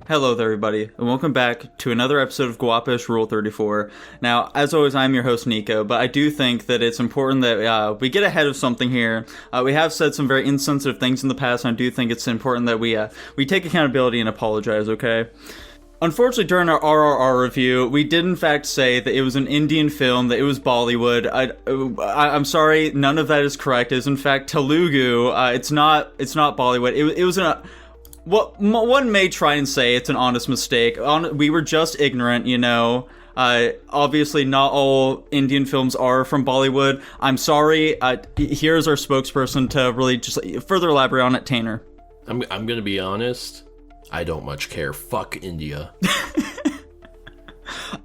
Hello there, everybody, and welcome back to another episode of Guapish Rule 34. Now, as always, I'm your host, Nico, but I do think that it's important that we get ahead of something here. We have said some very insensitive things in the past, and I do think it's important that we take accountability and apologize, okay? Unfortunately, during our RRR review, we did in fact say that it was an Indian film, that it was Bollywood. I'm sorry, none of that is correct. It is in fact Telugu. It's not Bollywood. It was what one may try and say it's an honest mistake. We were just ignorant, you know. Obviously, not all Indian films are from Bollywood. I'm sorry. Here's our spokesperson to really just further elaborate on it, Tanner. I'm gonna be honest. I don't much care. Fuck India.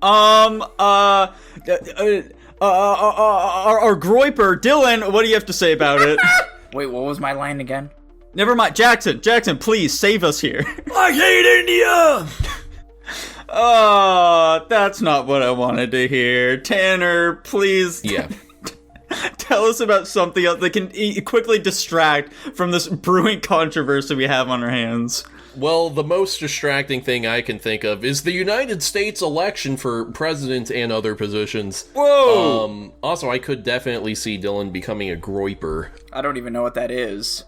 Our Groiper, Dylan, what do you have to say about it? Wait, what was my line again? Never mind. Jackson, please save us here. I hate India! Oh, that's not what I wanted to hear. Tanner, please. Yeah. Tell us about something else that can quickly distract from this brewing controversy we have on our hands. Well, the most distracting thing I can think of is the United States election for president and other positions. Whoa! Also, I could definitely see Dylan becoming a groiper. I don't even know what that is.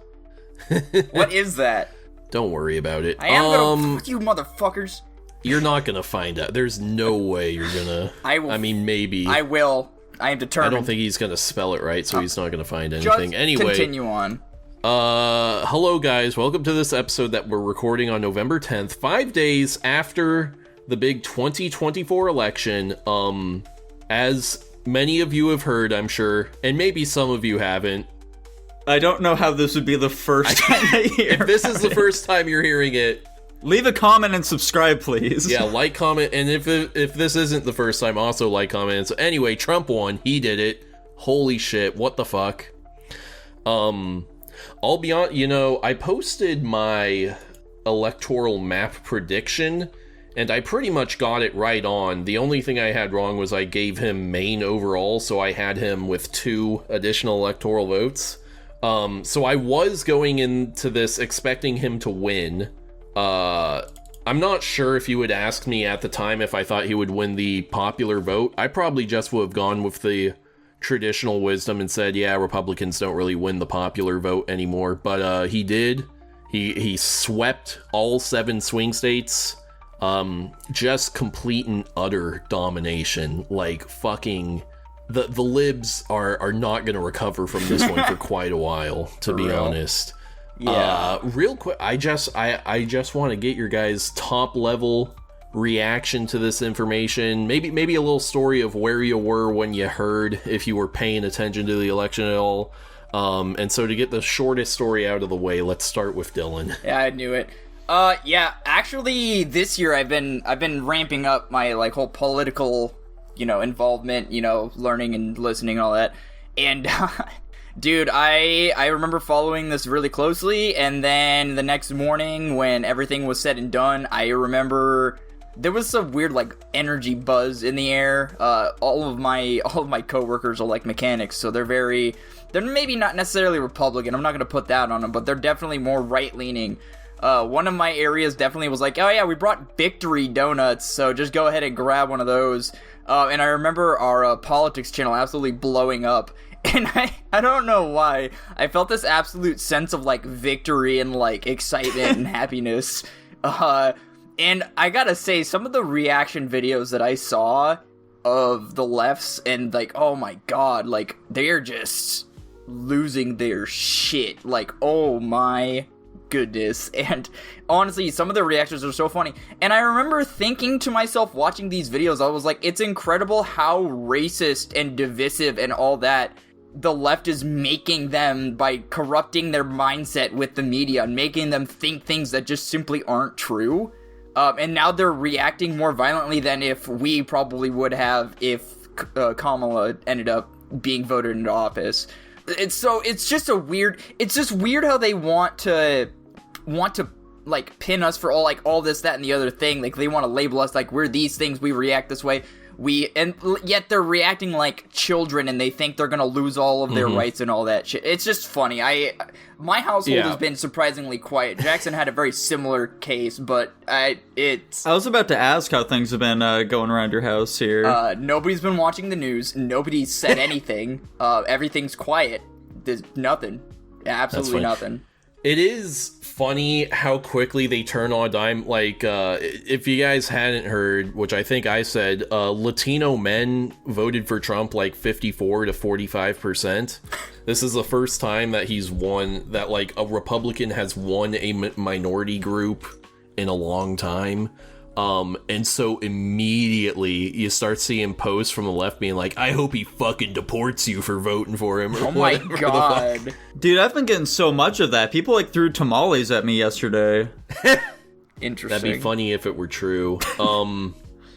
What is that? Don't worry about it. I am gonna fuck you motherfuckers. You're not gonna find out. There's no way you're gonna. I will. I mean, maybe. I will. I am determined. I don't think he's gonna spell it right, so he's not gonna find anything. Anyway, continue on. Hello guys, welcome to this episode that we're recording on November 10th, 5 days after the big 2024 election. As many of you have heard, I'm sure, and maybe some of you haven't. I don't know how this would be the first time I hear If this is the first time you're hearing it, leave a comment and subscribe, please. Yeah, like, comment, and if this isn't the first time, also like, comment. So anyway, Trump won. He did it. Holy shit, what the fuck? I'll be honest, you know, I posted my electoral map prediction, and I pretty much got it right on. The only thing I had wrong was I gave him Maine overall, so I had him with 2 additional electoral votes. So I was going into this expecting him to win. I'm not sure if you would ask me at the time if I thought he would win the popular vote. I probably just would have gone with the traditional wisdom and said, yeah, Republicans don't really win the popular vote anymore. But he did. He swept all 7 swing states. Just complete and utter domination. Like, fucking... The libs are not going to recover from this one for quite a while, to be honest. Yeah. Real quick, I just want to get your guys' top level reaction to this information. Maybe a little story of where you were when you heard, if you were paying attention to the election at all. And so to get the shortest story out of the way, let's start with Dylan. Yeah, I knew it. Yeah, actually, this year I've been ramping up my whole political, involvement, learning and listening and all that. And dude, I remember following this really closely, and then the next morning when everything was said and done, I remember there was some weird energy buzz in the air. All of my coworkers are mechanics, so they're maybe not necessarily Republican. I'm not gonna put that on them, but they're definitely more right leaning. One of my areas definitely was like, oh yeah, we brought Victory donuts, so just go ahead and grab one of those. And I remember our politics channel absolutely blowing up. And I don't know why, I felt this absolute sense of victory and excitement and happiness. And I gotta say, some of the reaction videos that I saw of the lefts and oh my god, they're just losing their shit. Oh my goodness. And honestly, some of the reactions are so funny. And I remember thinking to myself watching these videos, I was like, it's incredible how racist and divisive and all that the left is making them by corrupting their mindset with the media and making them think things that just simply aren't true. And now they're reacting more violently than if we probably would have if Kamala ended up being voted into office. It's just weird how they want to pin us for all this, that, and the other thing. They want to label us we're these things, we react this way. yet they're reacting like children, and they think they're gonna lose all of their rights and all that shit. It's just funny. My household has been surprisingly quiet. Jackson had a very similar case, but I was about to ask how things have been going around your house here. Nobody's been watching the news. Nobody's said anything. Everything's quiet. There's nothing. Absolutely nothing. It is funny how quickly they turn on a dime. Like, if you guys hadn't heard, which I think I said, Latino men voted for Trump like 54 to 45%. This is the first time that he's won, that like a Republican has won a minority group in a long time. And so immediately you start seeing posts from the left being like, I hope he fucking deports you for voting for him. Or oh my god. Dude, I've been getting so much of that. People like threw tamales at me yesterday. Interesting. That'd be funny if it were true.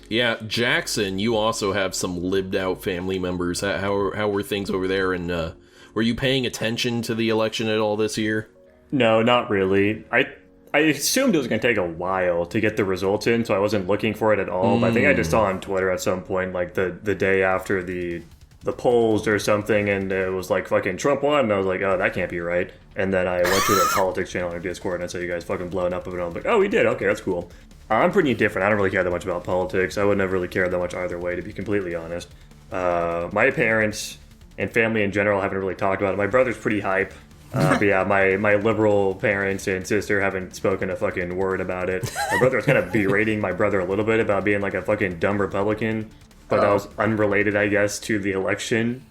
Yeah, Jackson, you also have some lived out family members. How were things over there? And were you paying attention to the election at all this year? No, not really. I assumed it was going to take a while to get the results in, so I wasn't looking for it at all. But I think I just saw on Twitter at some point, like the day after the polls or something, and it was like fucking Trump won, and I was like, oh, that can't be right. And then I went to the politics channel on Discord, and I saw you guys fucking blowing up of it. I was like, oh, we did. Okay, that's cool. I'm pretty different. I don't really care that much about politics. I wouldn't have really cared that much either way, to be completely honest. My parents and family in general haven't really talked about it. My brother's pretty hype. But yeah, my liberal parents and sister haven't spoken a fucking word about it. My brother was kind of berating my brother a little bit about being like a fucking dumb Republican, but that was unrelated, I guess, to the election.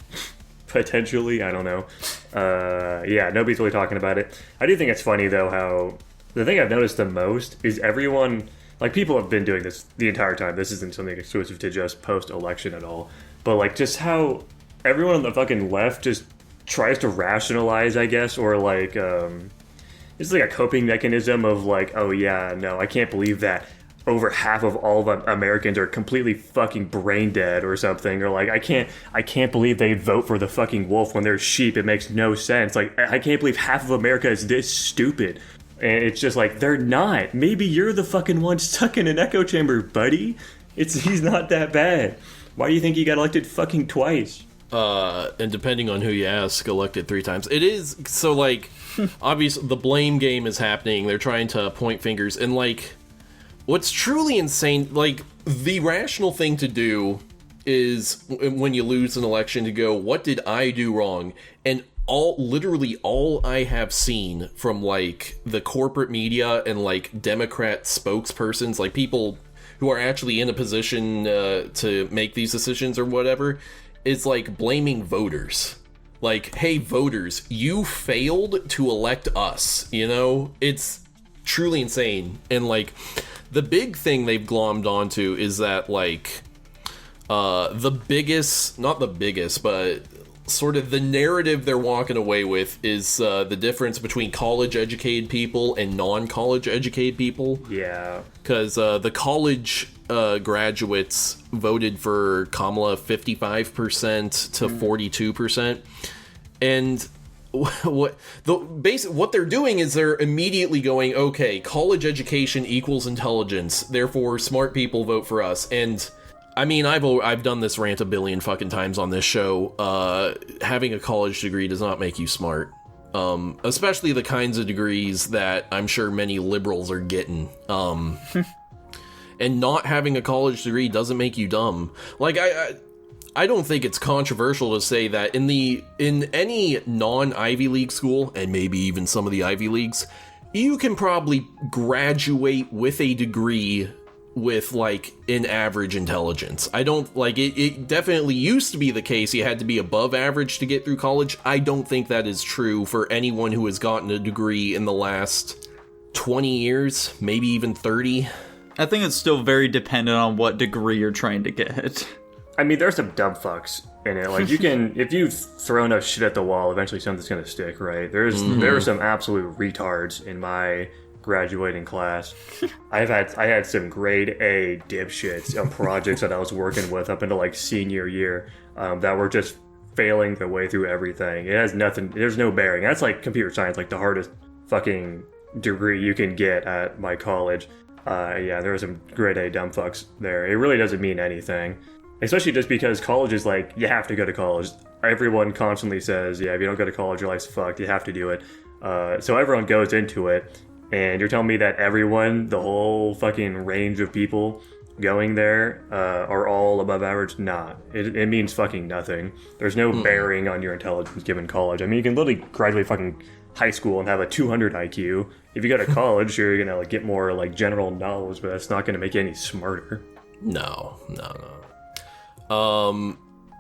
Potentially, I don't know. Yeah, nobody's really talking about it. I do think it's funny, though, how the thing I've noticed the most is everyone, like, people have been doing this the entire time. This isn't something exclusive to just post-election at all. But, like, just how everyone on the fucking left just tries to rationalize, I guess, or like it's like a coping mechanism of like, oh yeah, no, I can't believe that over half of all of Americans are completely fucking brain dead or something, or like I can't believe they vote for the fucking wolf when they're sheep. It makes no sense. Like, I can't believe half of America is this stupid. And it's just like, they're not. Maybe you're the fucking one stuck in an echo chamber, buddy. He's not that bad. Why do you think he got elected fucking twice? And depending on who you ask, elected 3 times. It is, so, like, obviously, the blame game is happening. They're trying to point fingers. And, like, what's truly insane, like, the rational thing to do is, when you lose an election, to go, what did I do wrong? And literally all I have seen from, like, the corporate media and, like, Democrat spokespersons, like, people who are actually in a position to make these decisions or whatever, is like blaming voters. Like, hey, voters, you failed to elect us, you know? It's truly insane. And like, the big thing they've glommed onto is that, like, the biggest, not the biggest, but sort of the narrative they're walking away with is the difference between college-educated people and non-college educated people. Yeah. Because the college graduates voted for Kamala 55% to 42%. And what they're doing is they're immediately going, okay, college education equals intelligence, therefore smart people vote for us. And I mean, I've done this rant a billion fucking times on this show. Having a college degree does not make you smart. Especially the kinds of degrees that I'm sure many liberals are getting. And not having a college degree doesn't make you dumb. Like, I don't think it's controversial to say that in any non-Ivy League school, and maybe even some of the Ivy Leagues, you can probably graduate with a degree with, like, an average intelligence. I don't, like, it definitely used to be the case you had to be above average to get through college. I don't think that is true for anyone who has gotten a degree in the last 20 years, maybe even 30. I think it's still very dependent on what degree you're trying to get. I mean, there's some dumb fucks in it. Like, you can, if you throw enough shit at the wall, eventually something's gonna stick, right? There are some absolute retards in my graduating class. I had some grade A dipshits on projects that I was working with up into like senior year that were just failing their way through everything. It has nothing. There's no bearing. That's like computer science, like the hardest fucking degree you can get at my college. Yeah, there were some grade A dumb fucks there. It really doesn't mean anything. Especially just because college is like, you have to go to college. Everyone constantly says, yeah, if you don't go to college, your life's fucked. You have to do it. So everyone goes into it. And you're telling me that everyone, the whole fucking range of people going there, are all above average? Nah. It means fucking nothing. There's no bearing on your intelligence given college. I mean, you can literally graduate fucking high school and have a 200 IQ. If you go to college, you're gonna like get more like general knowledge, but that's not gonna make you any smarter. No.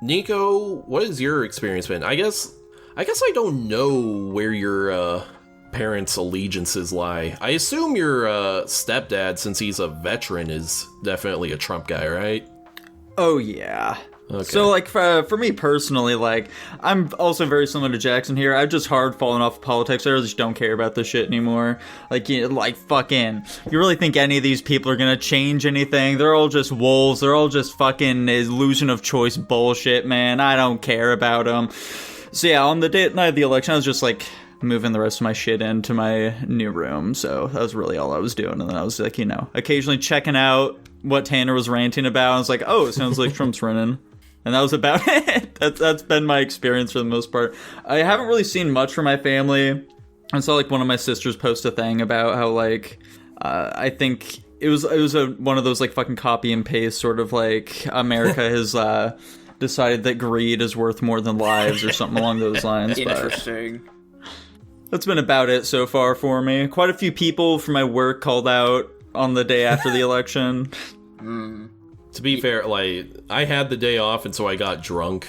Nico, what has your experience been? I guess I don't know where your parents' allegiances lie. I assume your stepdad, since he's a veteran, is definitely a Trump guy, right? Oh, yeah. Okay. So, like, for me personally, like, I'm also very similar to Jackson here. I've just hard fallen off of politics. I just don't care about this shit anymore. Like, fucking, you really think any of these people are gonna change anything? They're all just wolves. They're all just fucking illusion of choice bullshit, man. I don't care about them. So, yeah, on the night of the election, I was just, like, moving the rest of my shit into my new room. So that was really all I was doing. And then I was, like, occasionally checking out what Tanner was ranting about. I was like, oh, it sounds like Trump's running. And that was about it. That's been my experience for the most part. I haven't really seen much from my family. I saw like one of my sisters post a thing about how like I think it was one of those like fucking copy and paste sort of like America has decided that greed is worth more than lives or something along those lines. Interesting. That's been about it so far for me. Quite a few people from my work called out on the day after the election. To be fair, like, I had the day off, and so I got drunk.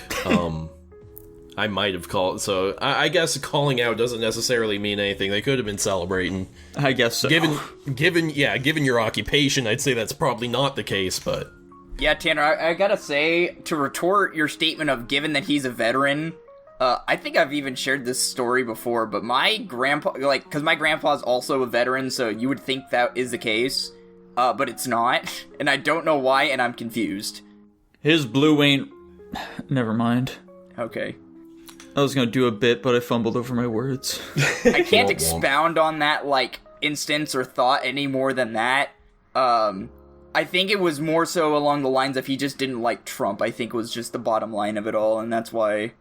I might have called, so I guess calling out doesn't necessarily mean anything. They could have been celebrating. I guess so. Given your occupation, I'd say that's probably not the case, but... Yeah, Tanner, I gotta say, to retort your statement of given that he's a veteran, I think I've even shared this story before, but my grandpa, like, because my grandpa's also a veteran, so you would think that is the case. But it's not, and I don't know why, and I'm confused. His blue ain't... Never mind. Okay. I was gonna do a bit, but I fumbled over my words. I can't expound on that, like, instance or thought any more than that. I think it was more so along the lines of he just didn't like Trump, I think was just the bottom line of it all, and that's why,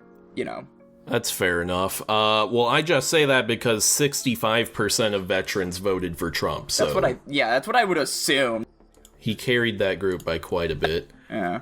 That's fair enough. Well, I just say that because 65% of veterans voted for Trump, so... That's what I would assume. He carried that group by quite a bit. Yeah.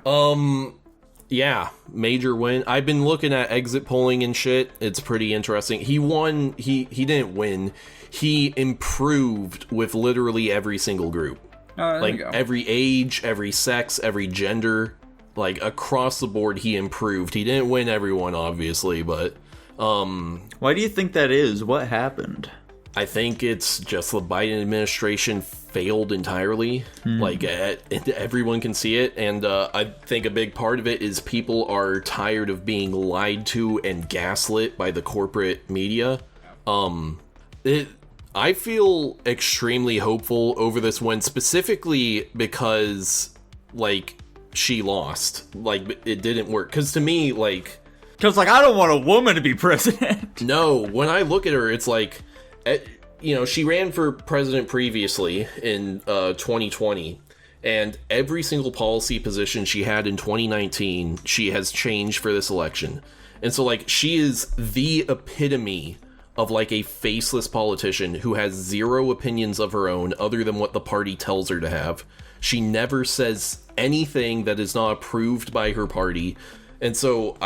Yeah, major win. I've been looking at exit polling and shit. It's pretty interesting. He won, he didn't win. He improved with literally every single group. Like, every age, every sex, every gender... Like, across the board, he improved. He didn't win everyone, obviously, but, Why do you think that is? What happened? I think it's just the Biden administration failed entirely. Like, everyone can see it, and I think a big part of it is people are tired of being lied to and gaslit by the corporate media. I feel extremely hopeful over this win, specifically because, like... she lost. Like, it didn't work. Because to me, like... Because, like, I don't want a woman to be president. No, when I look at her, it's like... she ran for president previously in 2020. And every single policy position she had in 2019, she has changed for this election. And so, like, she is the epitome of, like, a faceless politician who has zero opinions of her own other than what the party tells her to have. She never says anything that is not approved by her party. And so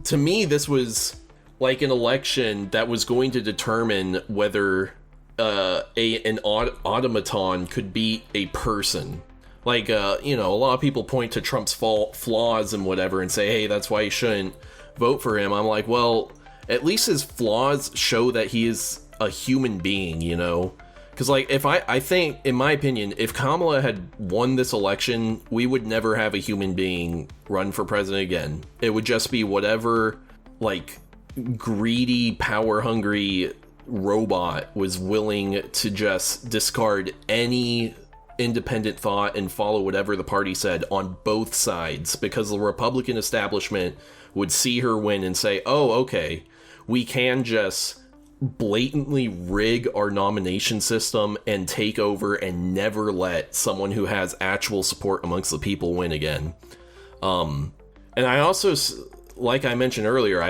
to me, this was like an election that was going to determine whether an automaton could beat a person. Like, a lot of people point to Trump's flaws and whatever and say, hey, that's why you shouldn't vote for him. I'm like, well, at least his flaws show that he is a human being, Because, like, I think, in my opinion, if Kamala had won this election, we would never have a human being run for president again. It would just be whatever, like, greedy, power-hungry robot was willing to just discard any independent thought and follow whatever the party said on both sides, because the Republican establishment would see her win and say, oh, okay, we can just... blatantly rig our nomination system and take over and never let someone who has actual support amongst the people win again. And I also, like I mentioned earlier,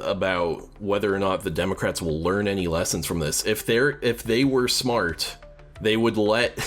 about whether or not the Democrats will learn any lessons from this. If they were smart, they would let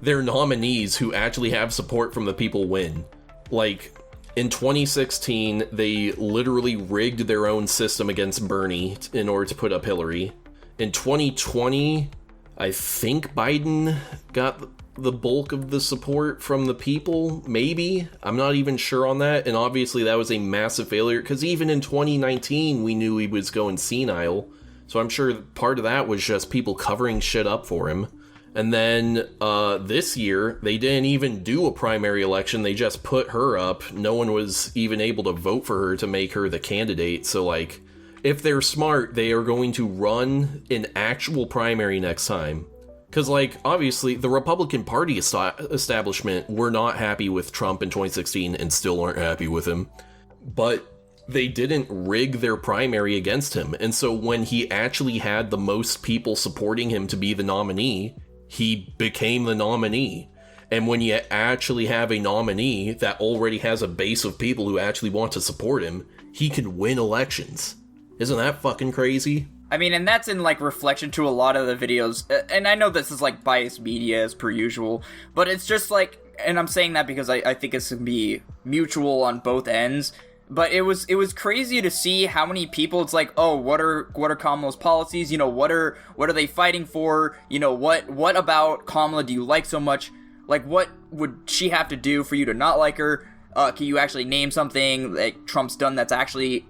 their nominees who actually have support from the people win. Like, in 2016, they literally rigged their own system against Bernie in order to put up Hillary. In 2020, I think Biden got the bulk of the support from the people, maybe. I'm not even sure on that, and obviously that was a massive failure, because even in 2019, we knew he was going senile, so I'm sure part of that was just people covering shit up for him. And then this year, they didn't even do a primary election. They just put her up. No one was even able to vote for her to make her the candidate. So, like, if they're smart, they are going to run an actual primary next time. Because, like, obviously, the Republican Party establishment were not happy with Trump in 2016 and still aren't happy with him. But they didn't rig their primary against him. And so when he actually had the most people supporting him to be the nominee, he became the nominee. And when you actually have a nominee that already has a base of people who actually want to support him, he can win elections. Isn't that fucking crazy? I mean, and that's in, like, reflection to a lot of the videos, and I know this is, like, biased media as per usual, but it's just, like, and I'm saying that because I think it's gonna be mutual on both ends, but it was crazy to see how many people, it's like, oh, what are Kamala's policies, you know, what are they fighting for, you know, what about Kamala do you like so much, like, what would she have to do for you to not like her? Can you actually name something that Trump's done that's actually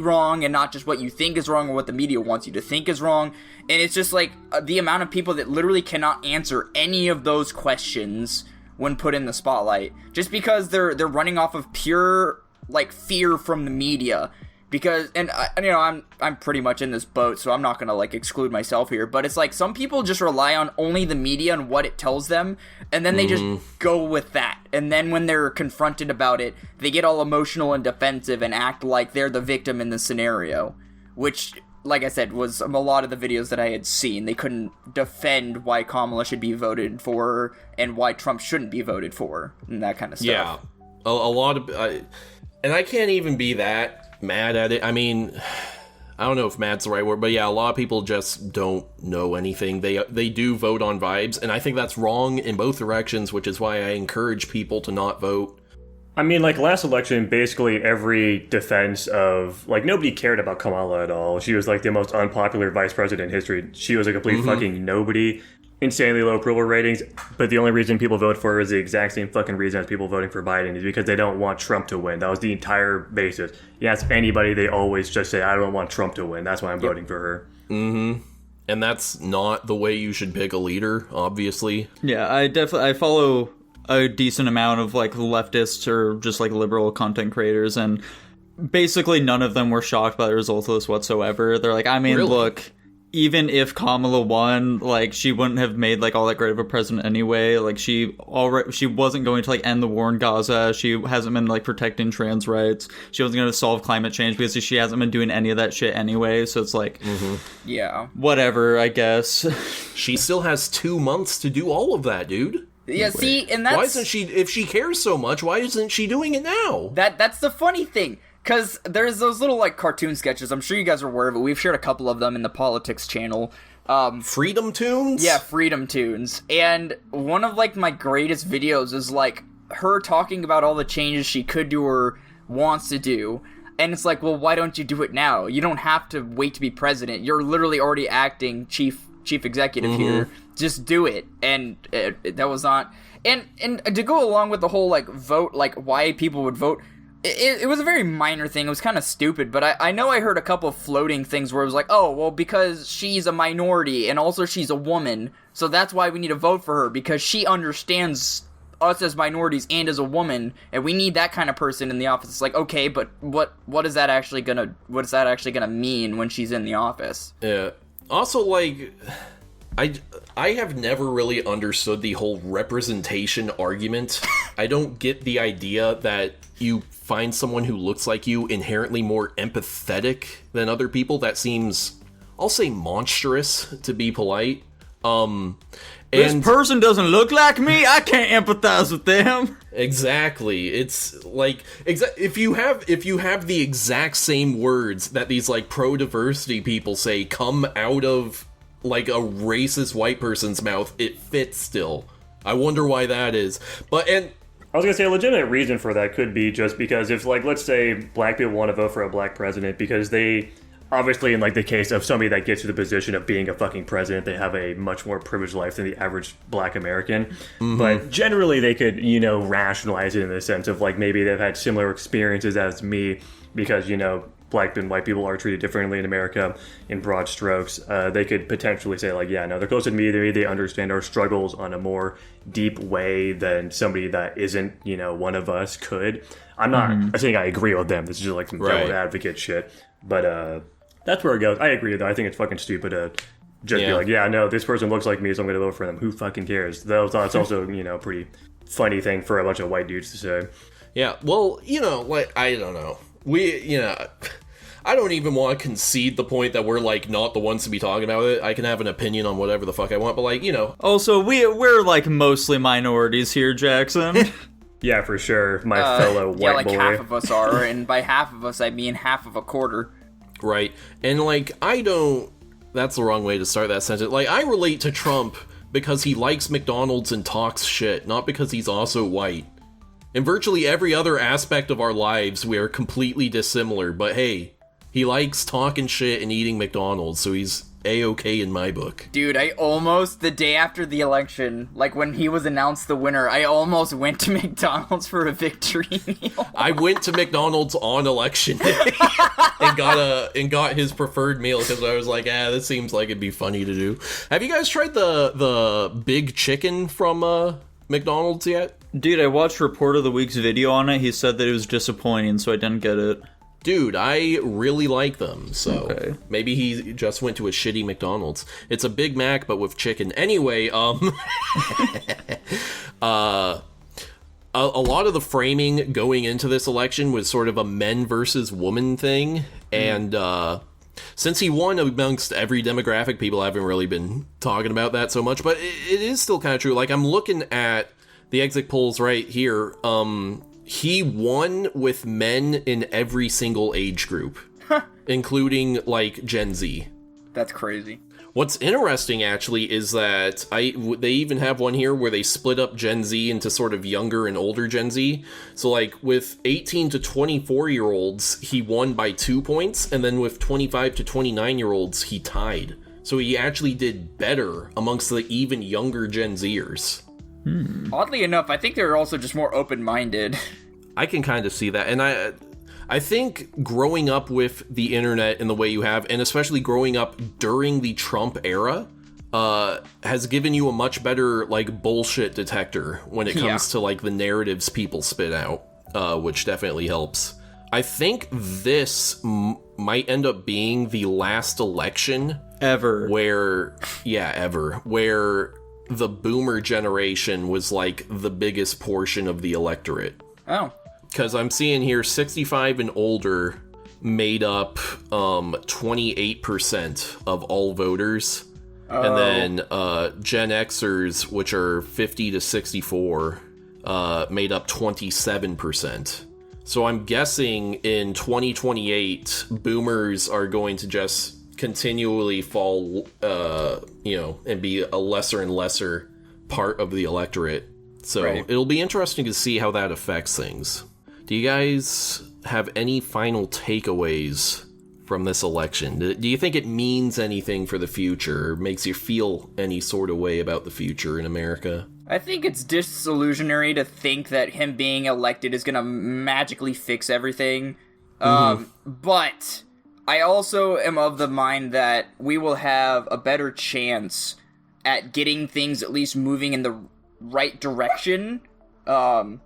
wrong, and not just what you think is wrong or what the media wants you to think is wrong? And it's just like the amount of people that literally cannot answer any of those questions when put in the spotlight, just because they're running off of pure, like, fear from the media. Because, and you know, I'm pretty much in this boat, so I'm not gonna, like, exclude myself here, but it's like some people just rely on only the media and what it tells them, and then they just go with that. And then when they're confronted about it, they get all emotional and defensive and act like they're the victim in the scenario, which, like I said, was a lot of the videos that I had seen. They couldn't defend why Kamala should be voted for and why Trump shouldn't be voted for, and that kind of stuff. Yeah, a lot of, and I can't even be that mad at it. I mean, I don't know if mad's the right word, but yeah, a lot of people just don't know anything. They do vote on vibes, and I think that's wrong in both directions, which is why I encourage people to not vote. I mean, like, last election, basically every defense of, like, nobody cared about Kamala at all. She was, like, the most unpopular vice president in history. She was a complete fucking nobody. Insanely low approval ratings, but the only reason people vote for her is the exact same fucking reason as people voting for Biden, is because they don't want Trump to win. That was the entire basis. You ask anybody, they always just say, I don't want Trump to win. That's why I'm voting for her. Mm-hmm. And that's not the way you should pick a leader, obviously. Yeah, I follow a decent amount of, like, leftists or just, like, liberal content creators, and basically none of them were shocked by the result of this whatsoever. They're like, I mean, Really? look, even if Kamala won, like, she wouldn't have made, like, all that great of a president anyway. Like, she wasn't going to, like, end the war in Gaza. She hasn't been, like, protecting trans rights. She wasn't going to solve climate change because she hasn't been doing any of that shit anyway. So it's like, Yeah. whatever, I guess. She still has 2 months to do all of that, dude. Yeah, see, and that's... Why isn't she, if she cares so much, why isn't she doing it now? That's the funny thing, because there's those little, like, cartoon sketches, I'm sure you guys are aware of it, we've shared a couple of them in the politics channel. Freedom Tunes? Yeah, Freedom Tunes, and one of, like, my greatest videos is, like, her talking about all the changes she could do or wants to do, and it's like, well, why don't you do it now? You don't have to wait to be president, you're literally already acting chief executive here, just do it. And that was not, and to go along with the whole, like, vote, like, why people would vote, it was a very minor thing, it was kind of stupid, but I know I heard a couple of floating things where it was like, oh, well, because she's a minority, and also she's a woman, so that's why we need to vote for her, because she understands us as minorities and as a woman, and we need that kind of person in the office. It's like, okay, but what is that actually gonna mean when she's in the office? Yeah. Also, like, I have never really understood the whole representation argument. I don't get the idea that you find someone who looks like you inherently more empathetic than other people. That seems, I'll say, monstrous, to be polite. This And person doesn't look like me. I can't empathize with them. exactly, it's like if you have the exact same words that these like pro-diversity people say come out of like a racist white person's mouth, it fits still. I wonder why that is. I was gonna say a legitimate reason for that could be just because if, like, let's say black people want to vote for a black president because they, obviously in like the case of somebody that gets to the position of being a fucking president, they have a much more privileged life than the average black American. Mm-hmm. But generally they could, rationalize it in the sense of like maybe they've had similar experiences as me because, black and white people are treated differently in America in broad strokes. They could potentially say like, yeah, no, they're closer to me. They understand our struggles on a more deep way than somebody that isn't, one of us could. I'm not saying I agree with them. This is just like some devil advocate shit. But that's where it goes. I agree though. I think it's fucking stupid to just be like, yeah, no, this person looks like me, so I'm going to vote for them. Who fucking cares? Though that's also, pretty funny thing for a bunch of white dudes to say. Yeah, well, like, I don't know. I don't even want to concede the point that we're, like, not the ones to be talking about it. I can have an opinion on whatever the fuck I want, but, like, Also, we're like, mostly minorities here, Jackson. Yeah, for sure. My fellow white boy. Half of us are, and by half of us, I mean half of a quarter. Right. And, like, that's the wrong way to start that sentence. Like, I relate to Trump because he likes McDonald's and talks shit, not because he's also white. In virtually every other aspect of our lives, we are completely dissimilar, but hey, he likes talking shit and eating McDonald's, so he's A-okay in my book. Dude, I almost, the day after the election, like when he was announced the winner, I almost went to McDonald's for a victory meal. I went to McDonald's on election day and got his preferred meal because I was like, this seems like it'd be funny to do. Have you guys tried the big chicken from McDonald's yet? Dude, I watched Report of the Week's video on it. He said that it was disappointing, so I didn't get it. Dude, I really like them, so maybe he just went to a shitty McDonald's. It's a Big Mac, but with chicken. Anyway, a lot of the framing going into this election was sort of a men versus woman thing, and since he won amongst every demographic, people haven't really been talking about that so much, but it is still kind of true. Like, I'm looking at the exit polls right here. He won with men in every single age group, including, like, Gen Z. That's crazy. What's interesting, actually, is that they even have one here where they split up Gen Z into sort of younger and older Gen Z. So, like, with 18 to 24-year-olds, he won by 2 points, and then with 25 to 29-year-olds, he tied. So he actually did better amongst the even younger Gen Zers. Oddly enough, I think they're also just more open-minded. I can kind of see that, and I think growing up with the internet in the way you have, and especially growing up during the Trump era, has given you a much better, like, bullshit detector when it comes to, like, the narratives people spit out, which definitely helps. I think this might end up being the last election Ever. Where the boomer generation was, like, the biggest portion of the electorate. Oh. Because I'm seeing here 65 and older made up 28% of all voters. Oh. And then Gen Xers, which are 50 to 64, made up 27%. So I'm guessing in 2028, boomers are going to just continually fall, and be a lesser and lesser part of the electorate. So It'll be interesting to see how that affects things. Do you guys have any final takeaways from this election? Do you think it means anything for the future, or makes you feel any sort of way about the future in America? I think it's disillusionary to think that him being elected is gonna magically fix everything. But I also am of the mind that we will have a better chance at getting things at least moving in the right direction. And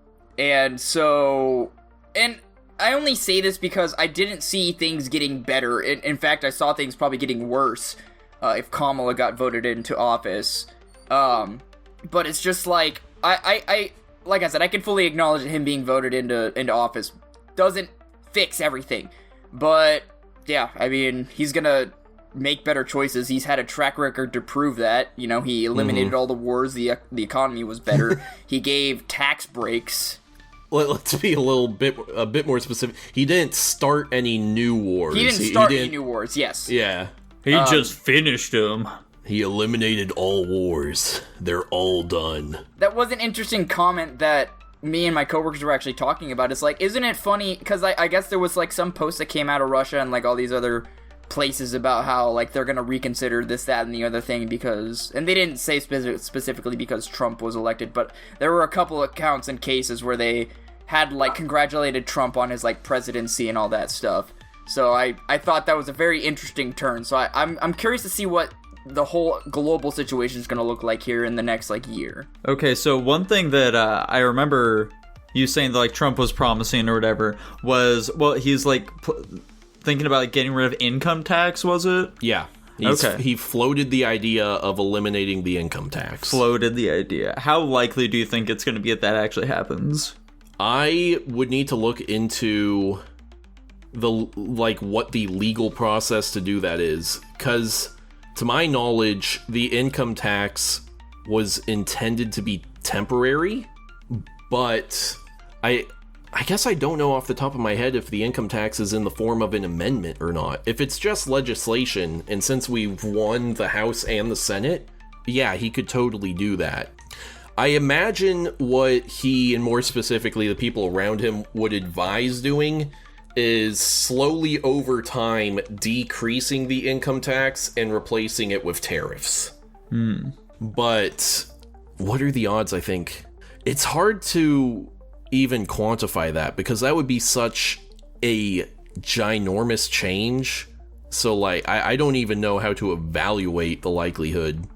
I only say this because I didn't see things getting better. In fact, I saw things probably getting worse if Kamala got voted into office. But it's just like, I like I said, I can fully acknowledge that him being voted into office doesn't fix everything. But yeah, I mean, he's gonna make better choices. He's had a track record to prove that. You know, he eliminated all the wars. The economy was better. He gave tax breaks. Let's be a bit more specific. He didn't start any new wars. He didn't start any new wars. Yes. Yeah. He just finished them. He eliminated all wars. They're all done. That was an interesting comment that me and my coworkers were actually talking about. It's like, isn't it funny? Because I guess there was like some post that came out of Russia and like all these other places about how like they're gonna reconsider this, that, and the other thing because, and they didn't say specifically because Trump was elected, but there were a couple of accounts and cases where they had like congratulated Trump on his like presidency and all that stuff. So I thought that was a very interesting turn. So I'm curious to see what the whole global situation is going to look like here in the next like year. Okay, so one thing that I remember you saying that like Trump was promising or whatever was, well, he's like thinking about like getting rid of income tax, was it? Yeah. He floated the idea of eliminating the income tax. Floated the idea. How likely do you think it's going to be that actually happens? I would need to look into what the legal process to do that is, because to my knowledge, the income tax was intended to be temporary, but I guess I don't know off the top of my head if the income tax is in the form of an amendment or not. If it's just legislation, and since we've won the House and the Senate, yeah, he could totally do that. I imagine what he, and more specifically the people around him, would advise doing is slowly over time decreasing the income tax and replacing it with tariffs. But what are the odds, I think? It's hard to even quantify that because that would be such a ginormous change. So like, I don't even know how to evaluate the likelihood.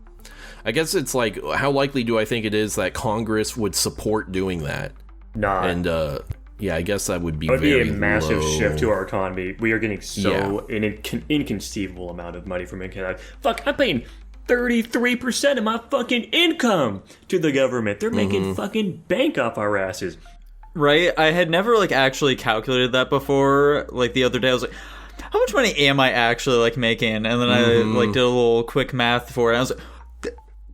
I guess it's like, how likely do I think it is that Congress would support doing that? Not. And, yeah, I guess that would be very low. It would be a massive low. shift to our economy. We are getting an inconceivable amount of money from income. Fuck, I'm paying 33% of my fucking income to the government. They're making fucking bank off our asses. Right? I had never like actually calculated that before. Like the other day, I was like, how much money am I actually like making? And then I like did a little quick math for it. And I was like,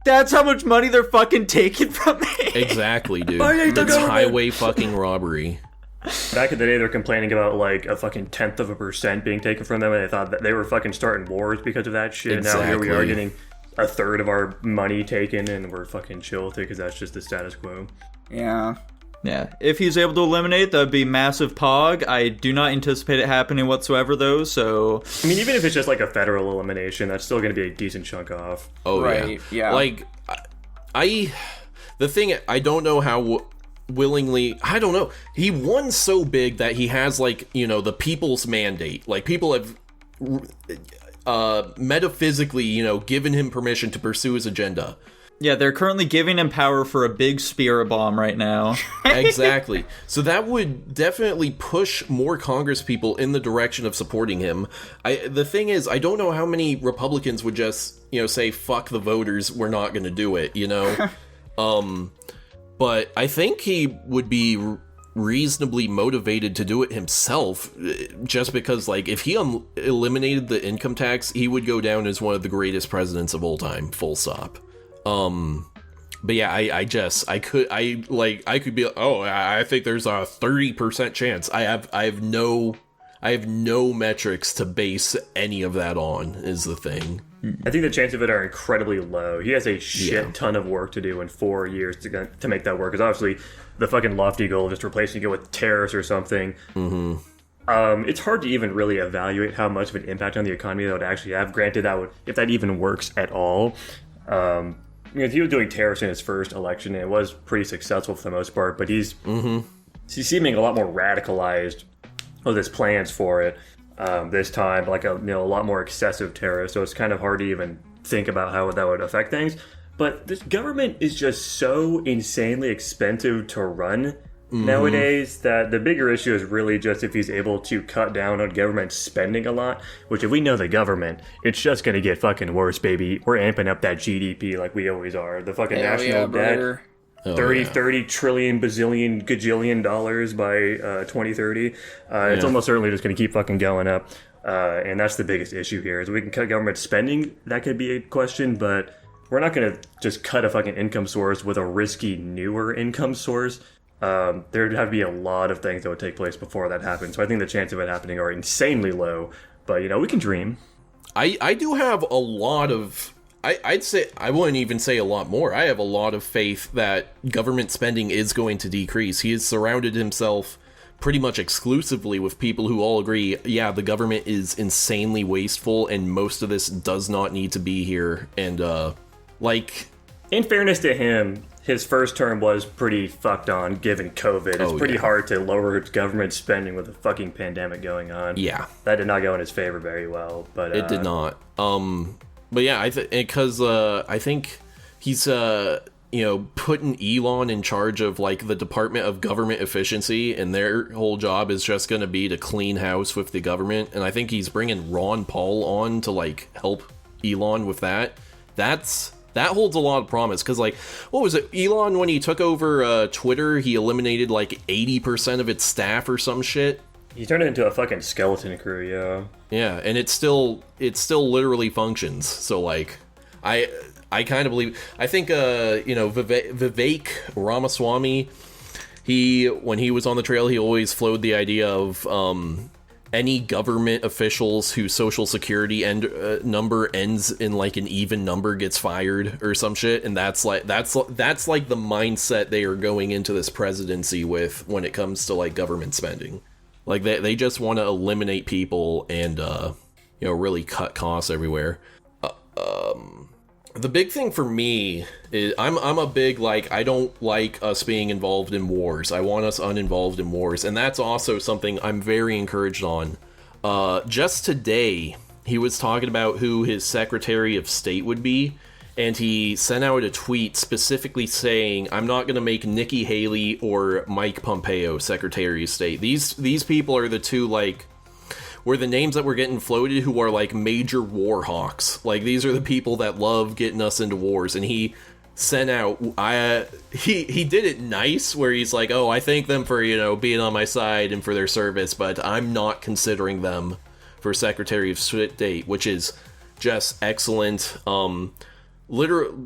that's how much money they're fucking taking from me. Exactly, dude. It's highway fucking robbery. Back in the day, they're complaining about like a fucking 0.1% being taken from them, and they thought that they were fucking starting wars because of that shit. Exactly. Now here we are getting a third of our money taken, and we're fucking chill with it because that's just the status quo. Yeah. Yeah, if he's able to eliminate, that would be massive pog. I do not anticipate it happening whatsoever, though, so... I mean, even if it's just like a federal elimination, that's still going to be a decent chunk off. Oh, right, yeah. Like, the thing, I don't know how willingly... I don't know. He won so big that he has, like, you know, the people's mandate. Like, people have... metaphysically, you know, given him permission to pursue his agenda. Yeah, they're currently giving him power for a big spear bomb right now. Exactly. So that would definitely push more Congress people in the direction of supporting him. The thing is, I don't know how many Republicans would just, you know, say, fuck the voters, we're not going to do it, you know? But I think he would be reasonably motivated to do it himself, just because, like, if he eliminated the income tax, he would go down as one of the greatest presidents of all time, full stop. But yeah, I could be, I think there's a 30% chance. I have no metrics to base any of that on, is the thing. I think the chances of it are incredibly low. He has a shit ton of work to do in 4 years to make that work, because obviously the fucking lofty goal of just replacing it with tariffs or something. It's hard to even really evaluate how much of an impact on the economy that would actually have. Granted, if that even works at all. He was doing tariffs in his first election, and it was pretty successful for the most part, but he's seeming a lot more radicalized with his plans for it this time, like a lot more excessive tariffs, so it's kind of hard to even think about how that would affect things. But this government is just so insanely expensive to run nowadays that the bigger issue is really just if he's able to cut down on government spending a lot, which if we know the government, it's just going to get fucking worse, baby. We're amping up that GDP like we always are. The fucking national debt, 30 trillion bazillion gajillion dollars by 2030. It's almost certainly just going to keep fucking going up. And that's the biggest issue here, is we can cut government spending. That could be a question, but we're not going to just cut a fucking income source with a risky newer income source. There'd have to be a lot of things that would take place before that happens. So I think the chances of it happening are insanely low. But, we can dream. I do have a lot of... I'd say, I wouldn't even say a lot more. I have a lot of faith that government spending is going to decrease. He has surrounded himself pretty much exclusively with people who all agree, yeah, the government is insanely wasteful and most of this does not need to be here. And, in fairness to him, his first term was pretty fucked on given COVID. It's pretty hard to lower government spending with a fucking pandemic going on. Yeah. That did not go in his favor very well, but... It did not. But yeah, I think he's, putting Elon in charge of, the Department of Government Efficiency, and their whole job is just going to be to clean house with the government, and I think he's bringing Ron Paul on to, help Elon with that. That holds a lot of promise, because, what was it? Elon, when he took over Twitter, he eliminated, 80% of its staff or some shit. He turned it into a fucking skeleton crew, yeah. Yeah, and it still literally functions. So, I kind of believe... I think, Vivek Ramaswamy, when he was on the trail, he always floated the idea of any government officials whose social security number ends in, an even number gets fired or some shit, and that's the mindset they are going into this presidency with when it comes to, government spending. They just want to eliminate people and, really cut costs everywhere. The big thing for me is I'm a big, I don't like us being involved in wars. I want us uninvolved in wars. And that's also something I'm very encouraged on. Just today, he was talking about who his Secretary of State would be. And he sent out a tweet specifically saying, I'm not going to make Nikki Haley or Mike Pompeo Secretary of State. These people are the two, were the names that were getting floated who are, major war hawks. These are the people that love getting us into wars. And he sent out, he did it nice, where he's like, oh, I thank them for, being on my side and for their service, but I'm not considering them for Secretary of State, which is just excellent.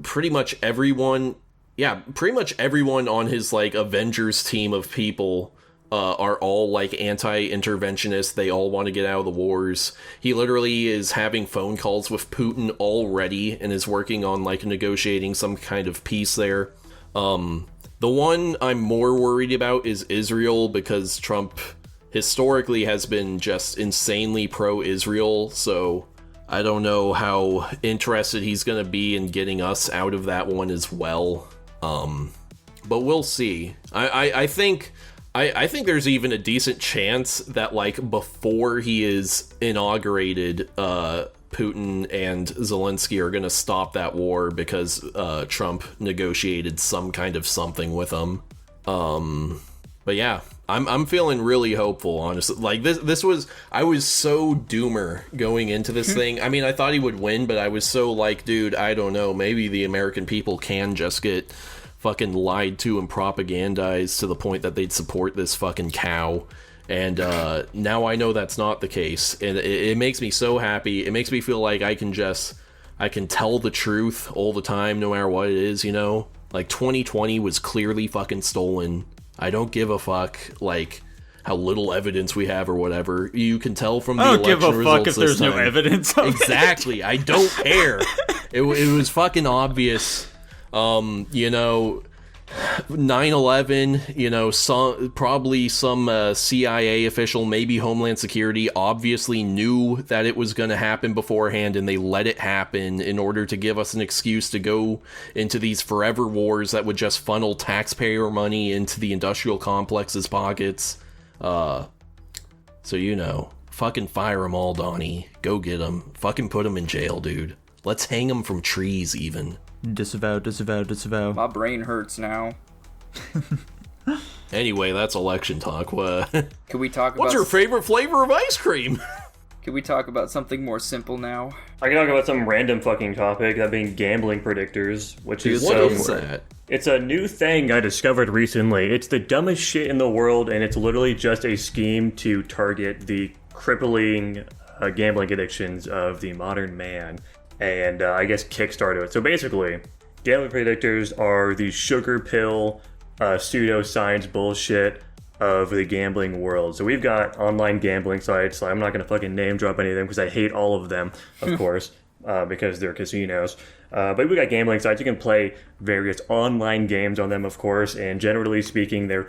Pretty much everyone on his Avengers team of people are all anti-interventionists. They all want to get out of the wars. He literally is having phone calls with Putin already and is working on negotiating some kind of peace there. The one I'm more worried about is Israel, because Trump historically has been just insanely pro-Israel, so I don't know how interested he's going to be in getting us out of that one as well. But we'll see. I think there's even a decent chance that, before he is inaugurated, Putin and Zelensky are going to stop that war because Trump negotiated some kind of something with them. But yeah, I'm feeling really hopeful, honestly. I was so doomer going into this thing. I mean, I thought he would win, but I was so dude, I don't know, maybe the American people can just get fucking lied to and propagandized to the point that they'd support this fucking cow. And now I know that's not the case, and it makes me so happy. It makes me feel like I can tell the truth all the time, no matter what it is, 2020 was clearly fucking stolen. I don't give a fuck, how little evidence we have or whatever. You can tell from the election results. I don't give a fuck if there's no evidence of Exactly. I don't care. It was fucking obvious. 9/11, probably some CIA official, maybe Homeland Security, obviously knew that it was going to happen beforehand, and they let it happen in order to give us an excuse to go into these forever wars that would just funnel taxpayer money into the industrial complex's pockets. Fucking fire them all, Donnie. Go get them. Fucking put them in jail, dude. Let's hang them from trees, even. Disavow. My brain hurts now. Anyway, that's election talk. Can we talk about... What's your favorite flavor of ice cream? Can we talk about something more simple now? I can talk about some random fucking topic, that being gambling predictors, which is... What is that? It's a new thing I discovered recently. It's the dumbest shit in the world, and it's literally just a scheme to target the crippling gambling addictions of the modern man, and I guess kickstarted it. So basically, gambling predictors are the sugar pill, pseudoscience bullshit of the gambling world. So we've got online gambling sites. I'm not going to fucking name drop any of them because I hate all of them, of course, because they're casinos. But we got gambling sites. You can play various online games on them, of course. And generally speaking, the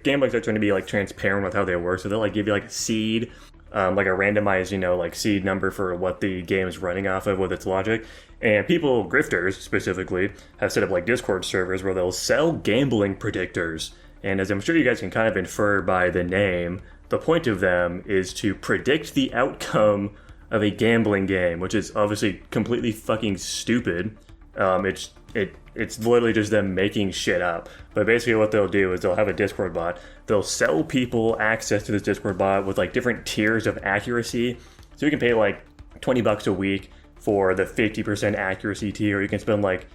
gambling sites are trying to be like transparent with how they work. So they'll like give you like a seed, like a randomized, like seed number for what the game is running off of with its logic. And people, grifters specifically, have set up like Discord servers where they'll sell gambling predictors. And as I'm sure you guys can kind of infer by the name, the point of them is to predict the outcome of a gambling game, which is obviously completely fucking stupid. It's literally just them making shit up. But basically what they'll do is they'll have a Discord bot. They'll sell people access to this Discord bot with like different tiers of accuracy. So you can pay like $20 a week for the 50% accuracy tier. You can spend like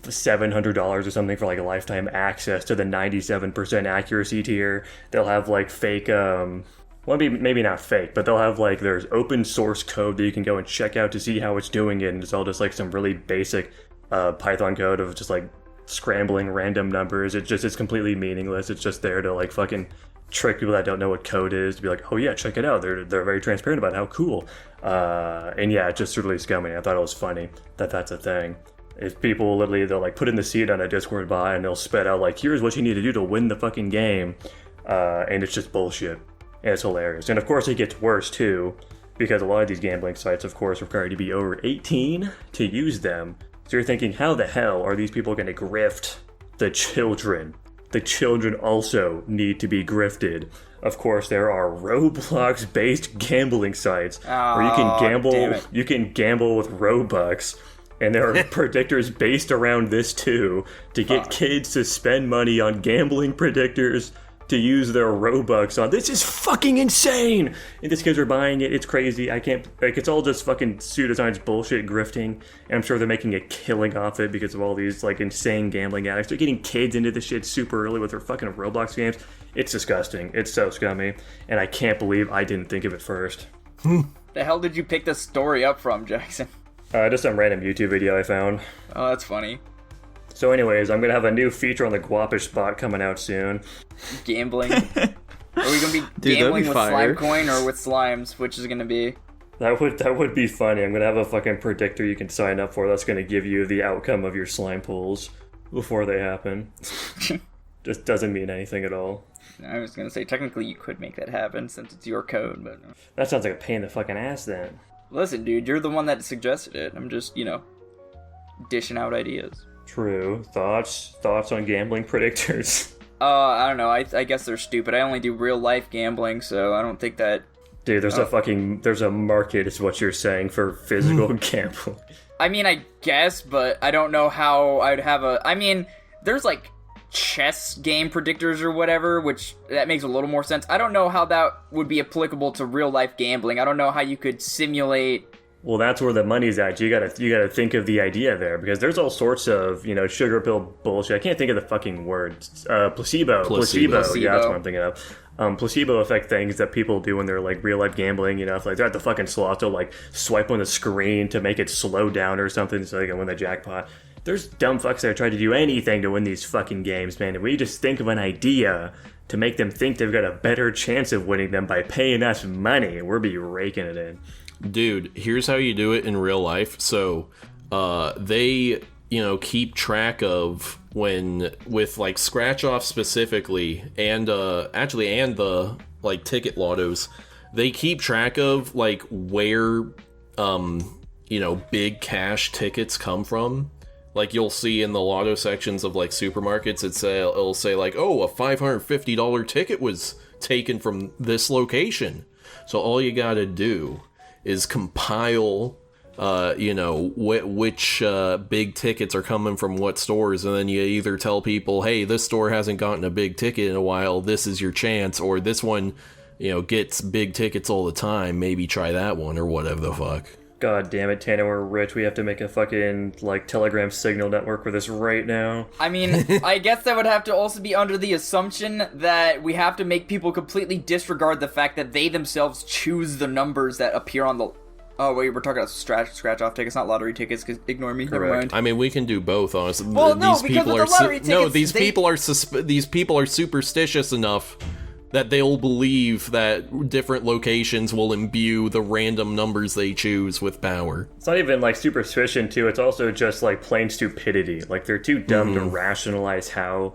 $700 or something for like a lifetime access to the 97% accuracy tier. They'll have like fake, well, maybe not fake, but they'll have like, there's open source code that you can go and check out to see how it's doing it. And it's all just like some really basic Python code of just like scrambling random numbers. It's completely meaningless. It's just there to like fucking trick people that don't know what code is to be like, oh yeah, check it out. They're very transparent about how cool. And yeah, it's just really scummy. I thought it was funny that that's a thing. If people literally, they'll like put in the seed on a Discord bot and they'll spit out like, here's what you need to do to win the fucking game. And it's just bullshit. And it's hilarious. And of course it gets worse too, because a lot of these gambling sites, of course, require you to be over 18 to use them. So you're thinking, how the hell are these people going to grift the children? The children also need to be grifted. Of course, there are Roblox-based gambling sites where you can gamble. You can gamble with Robux. And there are predictors based around this too, to get kids to spend money on gambling predictors to use their Robux on. This is fucking insane! And these kids are buying it, it's crazy. I can't, like, it's all just fucking pseudoscience bullshit grifting. And I'm sure they're making a killing off it because of all these, like, insane gambling addicts. They're getting kids into this shit super early with their fucking Roblox games. It's disgusting. It's so scummy. And I can't believe I didn't think of it first. The hell did you pick this story up from, Jackson? Just some random YouTube video I found. Oh, that's funny. So anyways, I'm going to have a new feature on the Guapish bot coming out soon. Gambling? Are we going to be gambling with Slimecoin or with slimes? Which is it going to be? That would be funny. I'm going to have a fucking predictor you can sign up for that's going to give you the outcome of your slime pulls before they happen. Just doesn't mean anything at all. I was going to say, technically you could make that happen since it's your code, but... That sounds like a pain in the fucking ass then. Listen, dude, you're the one that suggested it. I'm just, dishing out ideas. True. Thoughts on gambling predictors? I don't know. I guess they're stupid. I only do real life gambling, so I don't think that... Dude, there's a market, is what you're saying, for physical gambling. I mean, I guess, but I don't know how I'd have there's like chess game predictors or whatever, which that makes a little more sense. I don't know how that would be applicable to real life gambling. I don't know how you could simulate. Well, that's where the money's at. You gotta think of the idea there, because there's all sorts of sugar pill bullshit. I can't think of the fucking words. Placebo. Yeah, that's what I'm thinking of. Placebo effect things that people do when they're like real life gambling. If like they're at the fucking slot, they'll like swipe on the screen to make it slow down or something so they can win the jackpot. There's dumb fucks that try to do anything to win these fucking games, man. If we just think of an idea to make them think they've got a better chance of winning them by paying us money, we'll be raking it in. Dude, here's how you do it in real life. So, they, keep track of when, with like scratch off specifically, and the like ticket lottos, they keep track of like where, big cash tickets come from. Like you'll see in the lotto sections of like supermarkets, it'll say like, oh, a $550 ticket was taken from this location. So all you gotta do is compile, which big tickets are coming from what stores, and then you either tell people, hey, this store hasn't gotten a big ticket in a while, this is your chance, or this one, gets big tickets all the time, maybe try that one, or whatever the fuck. God damn it, Tanner, we're rich. We have to make a fucking, like, Telegram signal network for this right now. I mean, I guess that would have to also be under the assumption that we have to make people completely disregard the fact that they themselves choose the numbers that appear on the... Oh, wait, we're talking about scratch-off tickets, not lottery tickets, because ignore me, never mind. I mean, we can do both, honestly. Well, no, because with the lottery tickets... these people are superstitious enough that they'll believe that different locations will imbue the random numbers they choose with power. It's not even, like, superstition, too. It's also just, like, plain stupidity. Like, they're too dumb to rationalize how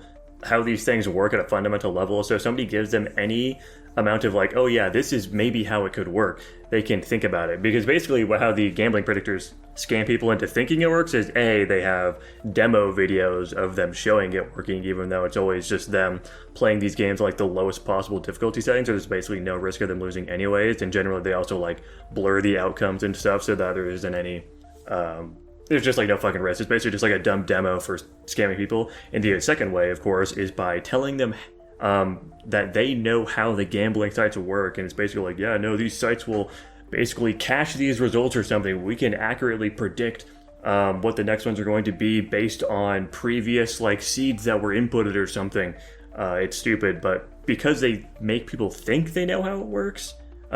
these things work at a fundamental level. So if somebody gives them any amount of, like, oh, yeah, this is maybe how it could work, they can think about it. Because basically how the gambling predictors scam people into thinking it works is, A, they have demo videos of them showing it working, even though it's always just them playing these games like the lowest possible difficulty setting, so there's basically no risk of them losing anyways. And generally they also, like, blur the outcomes and stuff so that there isn't any there's just, like, no fucking risk. It's basically just like a dumb demo for scamming people. And the second way, of course, is by telling them that they know how the gambling sites work, and it's basically like, yeah, no, these sites will basically cache these results or something. We can accurately predict what the next ones are going to be based on previous, like, seeds that were inputted or something. It's stupid, but because they make people think they know how it works,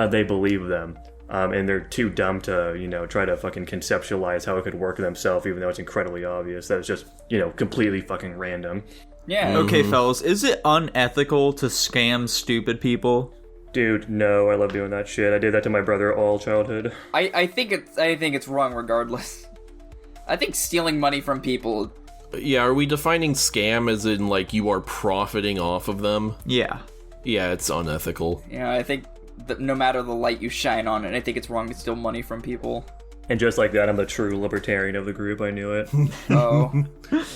they believe them. And they're too dumb to, you know, try to fucking conceptualize how it could work themselves, even though it's incredibly obvious that it's just, you know, completely fucking random. Yeah. Okay, fellas, is it unethical to scam stupid people? Dude, no, I love doing that shit. I did that to my brother all childhood. I think it's wrong regardless. I think stealing money from people... Yeah, are we defining scam as in, like, you are profiting off of them? Yeah. Yeah, it's unethical. Yeah, I think that no matter the light you shine on it, I think it's wrong to steal money from people. And just like that, I'm the true libertarian of the group. I knew it. Oh.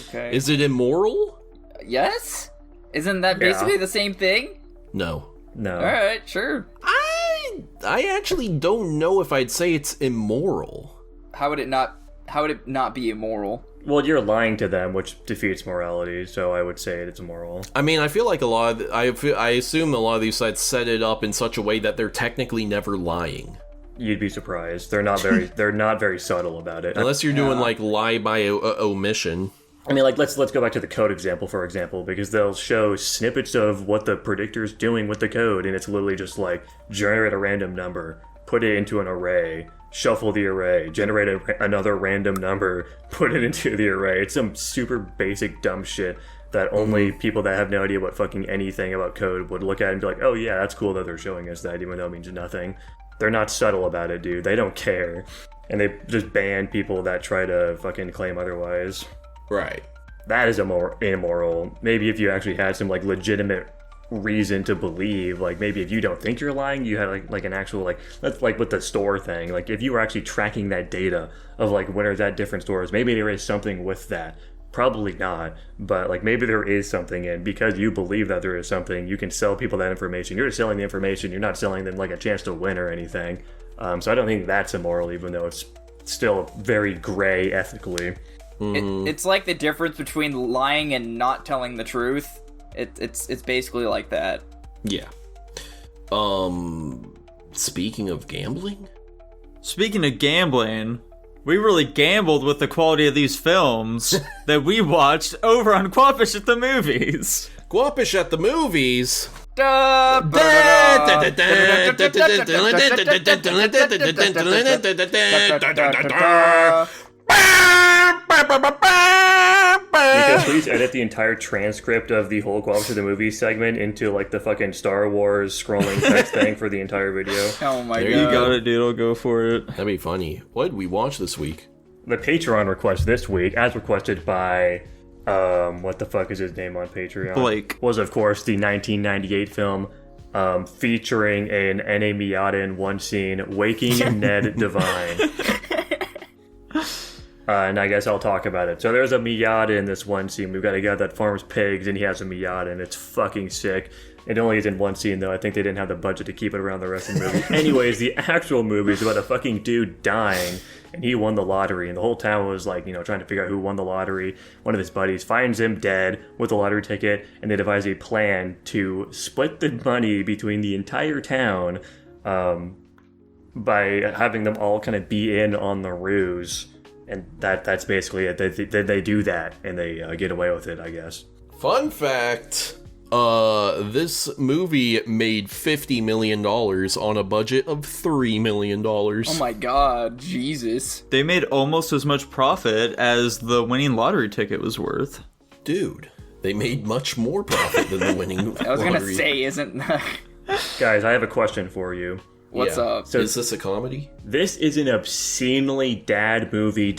Okay. Is it immoral? Yes? Isn't that basically the same thing? No. No. Alright, sure. I actually don't know if I'd say it's immoral. How would it not be immoral? Well, you're lying to them, which defeats morality, so I would say it's immoral. I mean, I feel like I assume a lot of these sites set it up in such a way that they're technically never lying. You'd be surprised. They're not very subtle about it. Unless you're doing, like, lie by omission. I mean, like, let's go back to the code example, for example, because they'll show snippets of what the predictor's doing with the code, and it's literally just like, generate a random number, put it into an array, shuffle the array, generate another random number, put it into the array. It's some super basic dumb shit that only people that have no idea what fucking anything about code would look at and be like, oh yeah, that's cool that they're showing us that, even though it means nothing. They're not subtle about it, dude. They don't care. And they just ban people that try to fucking claim otherwise. Right. That is immoral. Maybe if you actually had some, like, legitimate reason to believe, like, maybe if you don't think you're lying, you had like an actual, like, that's like with the store thing, like, if you were actually tracking that data of, like, winners at different stores, maybe there is something with that. Probably not, but, like, maybe there is something, and because you believe that there is something, you can sell people that information. You're just selling the information, you're not selling them, like, a chance to win or anything. So I don't think that's immoral, even though it's still very gray ethically. It's like the difference between lying and not telling the truth. It's basically like that. Yeah. Speaking of gambling? Speaking of gambling, we really gambled with the quality of these films that we watched over on Guapish at the Movies. Guapish at the Movies? Because please edit the entire transcript of the whole Guapish of the Movie segment into, like, the fucking Star Wars scrolling text thing for the entire video. Oh my god. You got it, dude. I'll go for it. That'd be funny. What did we watch this week? The Patreon request this week, as requested by, what the fuck is his name on Patreon? Blake. Was, of course, the 1998 film featuring an N.A. Miata in one scene, Waking Ned Devine. And I guess I'll talk about it. So there's a Miata in this one scene. We've got a guy that farms pigs, and he has a Miata, and it's fucking sick. It only is in one scene, though. I think they didn't have the budget to keep it around the rest of the movie. Anyways, the actual movie is about a fucking dude dying, and he won the lottery, and the whole town was, like, you know, trying to figure out who won the lottery. One of his buddies finds him dead with a lottery ticket, and they devise a plan to split the money between the entire town, by having them all kind of be in on the ruse, and that's basically it. They do that, and they get away with it, I guess. Fun fact, this movie made $50 million on a budget of $3 million. Oh my god, Jesus. They made almost as much profit as the winning lottery ticket was worth. Dude, they made much more profit than the winning I was gonna lottery. say, isn't... Guys, I have a question for you. What's up? So is this a comedy? This is an obscenely dad movie.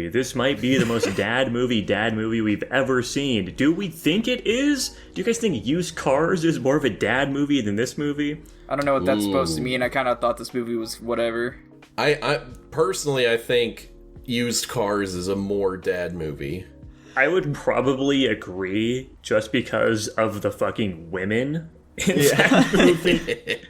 This might be the most dad movie we've ever seen. Do we think it is? Do you guys think Used Cars is more of a dad movie than this movie? I don't know what that's supposed to mean. I kind of thought this movie was whatever. I personally, I think Used Cars is a more dad movie. I would probably agree, just because of the fucking women in that movie.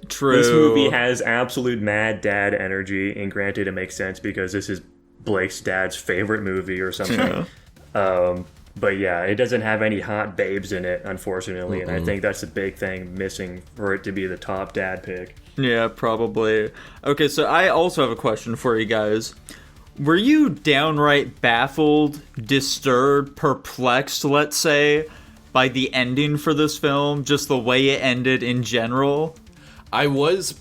True. This movie has absolute mad dad energy, and granted, it makes sense because this is Blake's dad's favorite movie or something. But yeah, it doesn't have any hot babes in it, unfortunately, and I think that's a big thing missing for it to be the top dad pick. Yeah, probably. Okay, so I also have a question for you guys. Were you downright baffled, disturbed, perplexed, let's say, by the ending for this film? Just the way it ended in general? I was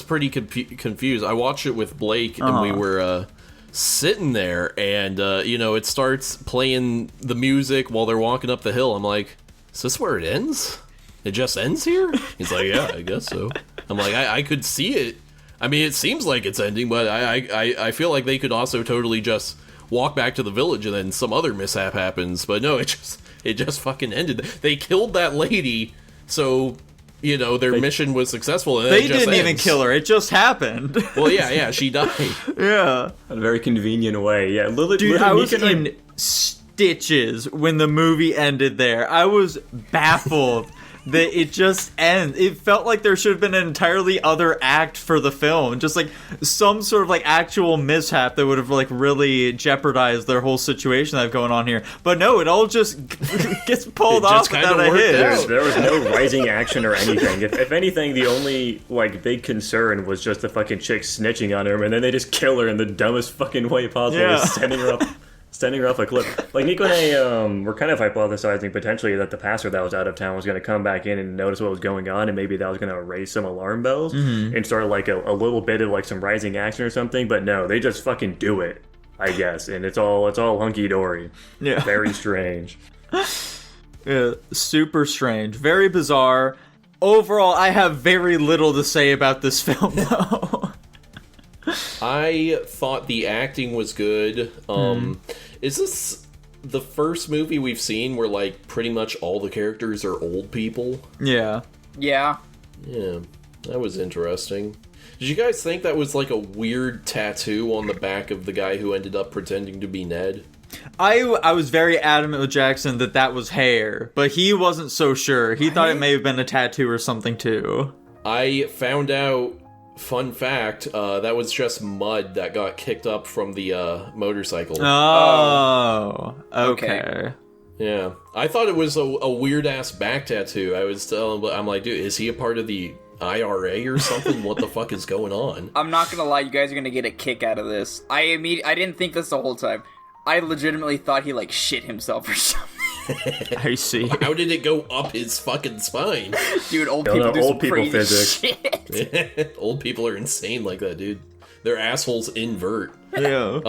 pretty confused. I watched it with Blake, and we were sitting there, and it starts playing the music while they're walking up the hill. I'm like, is this where it ends? It just ends here? He's like, yeah, I guess so. I'm like, I could see it. I mean, it seems like it's ending, but I feel like they could also totally just walk back to the village and then some other mishap happens. But no, it just fucking ended. They killed that lady, so their mission was successful. And they didn't even kill her. It just happened. Well, yeah, she died. Yeah, in a very convenient way. Yeah, dude, I was in stitches when the movie ended. There, I was baffled. That it just ends. It felt like there should have been an entirely other act for the film. Just like some sort of like actual mishap that would have like really jeopardized their whole situation that's going on here. But no, it all just gets pulled off without a hit. There was no rising action or anything. If anything, the only like big concern was just the fucking chick snitching on him, and then they just kill her in the dumbest fucking way possible, sending her off a cliff. Like, Nico and I were kind of hypothesizing potentially that the pastor that was out of town was going to come back in and notice what was going on, and maybe that was going to raise some alarm bells and start like a little bit of like some rising action or something. But no, they just fucking do it, I guess, and it's all hunky dory. Yeah, very strange. Yeah, super strange, very bizarre. Overall, I have very little to say about this film, though. I thought the acting was good. Is this the first movie we've seen where, like, pretty much all the characters are old people? Yeah. Yeah. Yeah, that was interesting. Did you guys think that was, like, a weird tattoo on the back of the guy who ended up pretending to be Ned? I was very adamant with Jackson that was hair, but he wasn't so sure. He thought it may have been a tattoo or something, too. I found out, fun fact, that was just mud that got kicked up from the motorcycle. Oh, okay. Yeah, I thought it was a weird-ass back tattoo. I'm like, dude, is he a part of the IRA or something? What the fuck is going on? I'm not gonna lie, you guys are gonna get a kick out of this. I didn't think this the whole time. I legitimately thought he, like, shit himself or something. I see. How did it go up his fucking spine? Dude, old people do some crazy physics. shit. Old people are insane like that, dude. Their assholes invert. Yeah.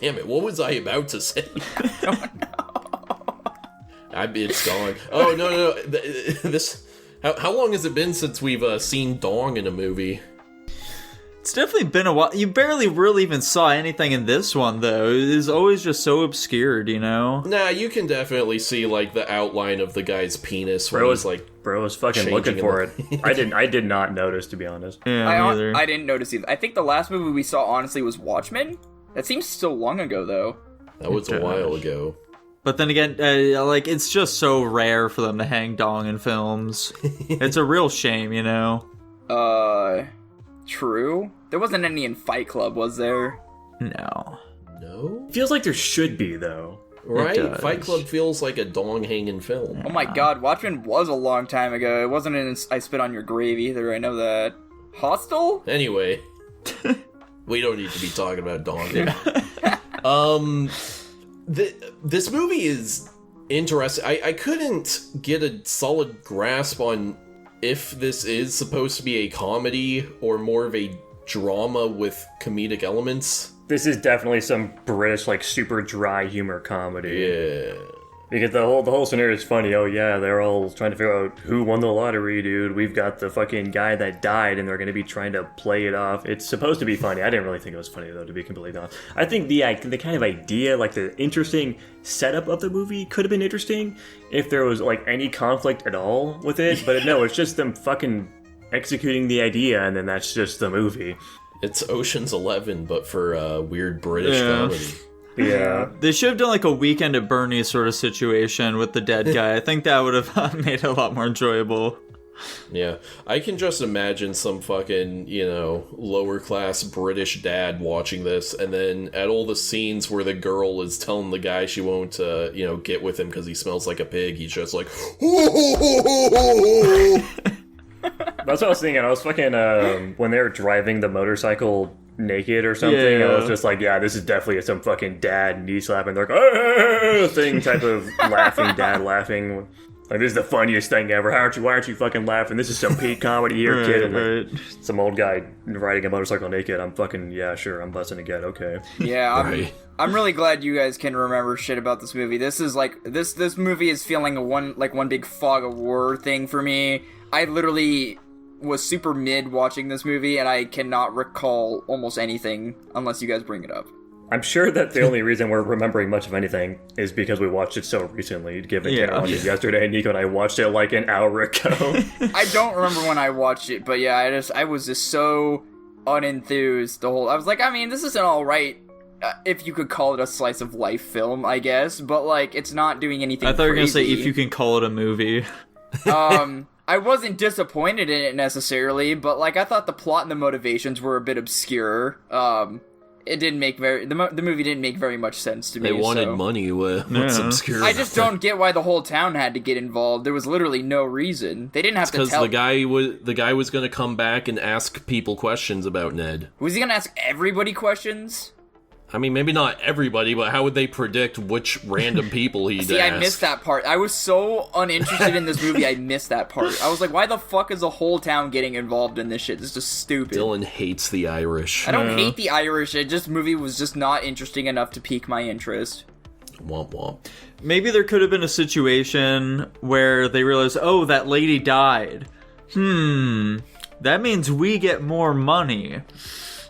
Damn it, what was I about to say? I don't know. It's gone. Oh, no. This... How long has it been since we've seen Dong in a movie? It's definitely been a while. You barely really even saw anything in this one, though. It is always just so obscured, you know? Nah, you can definitely see, like, the outline of the guy's penis when he's, like... Bro was fucking looking for it. I did not notice, to be honest. Yeah, neither. I didn't notice either. I think the last movie we saw, honestly, was Watchmen. That seems so long ago, though. That was a while ago. But then again, like, it's just so rare for them to hang dong in films. It's a real shame, you know? True. There wasn't any in Fight Club, was there? No. No? Feels like there should be, though. Right? Fight Club feels like a dong-hanging film. Oh my god, Watchmen was a long time ago. It wasn't in I Spit on Your Grave either, I know that. Hostel? Anyway, we don't need to be talking about donging. This movie is interesting. I couldn't get a solid grasp on if this is supposed to be a comedy or more of a drama with comedic elements. This is definitely some British, like, super dry humor comedy. Yeah. Because the whole scenario is funny. Oh yeah, they're all trying to figure out who won the lottery, dude. We've got the fucking guy that died, and they're going to be trying to play it off. It's supposed to be funny. I didn't really think it was funny, though, to be completely honest. I think the kind of idea, like the interesting setup of the movie could have been interesting if there was, like, any conflict at all with it. But no, it's just them fucking executing the idea, and then that's just the movie. It's Ocean's 11, but for weird British comedy. Yeah. They should have done like a Weekend at Bernie's sort of situation with the dead guy. I think that would have made it a lot more enjoyable. Yeah. I can just imagine some fucking, lower class British dad watching this, and then at all the scenes where the girl is telling the guy she won't, get with him because he smells like a pig, he's just like, That's what I was thinking. I was fucking, when they were driving the motorcycle naked or something, I was just like, yeah, this is definitely some fucking dad knee slapping, they're like, oh, thing type of laughing, dad laughing. Like, this is the funniest thing ever. Why aren't you fucking laughing? This is some peak comedy here, kid. And like, some old guy riding a motorcycle naked. I'm fucking, yeah, sure, I'm busting a gut, okay. Yeah, I'm really glad you guys can remember shit about this movie. This is like, this movie is feeling one big fog of war thing for me. I literally was super mid watching this movie, and I cannot recall almost anything unless you guys bring it up. I'm sure that the only reason we're remembering much of anything is because we watched it so recently, given yesterday, and Nico and I watched it like an hour ago. I don't remember when I watched it, but yeah, I was just so unenthused I was like, I mean, this is an alright, if you could call it a slice of life film, I guess, but like, it's not doing anything I thought you were crazy. gonna say if you can call it a movie. I wasn't disappointed in it necessarily, but like I thought the plot and the motivations were a bit obscure. It didn't make the movie didn't make very much sense to me. They wanted money. What's obscure? I just don't get why the whole town had to get involved. There was literally no reason. They didn't have to tell. Because the guy was going to come back and ask people questions about Ned. Was he going to ask everybody questions? I mean, maybe not everybody, but how would they predict which random people he'd See, ask? I missed that part. I was so uninterested in this movie, I missed that part. I was like, why the fuck is the whole town getting involved in this shit? This is just stupid. Dylan hates the Irish. I don't hate the Irish. Movie was just not interesting enough to pique my interest. Womp womp. Maybe there could have been a situation where they realized, oh, that lady died. That means we get more money.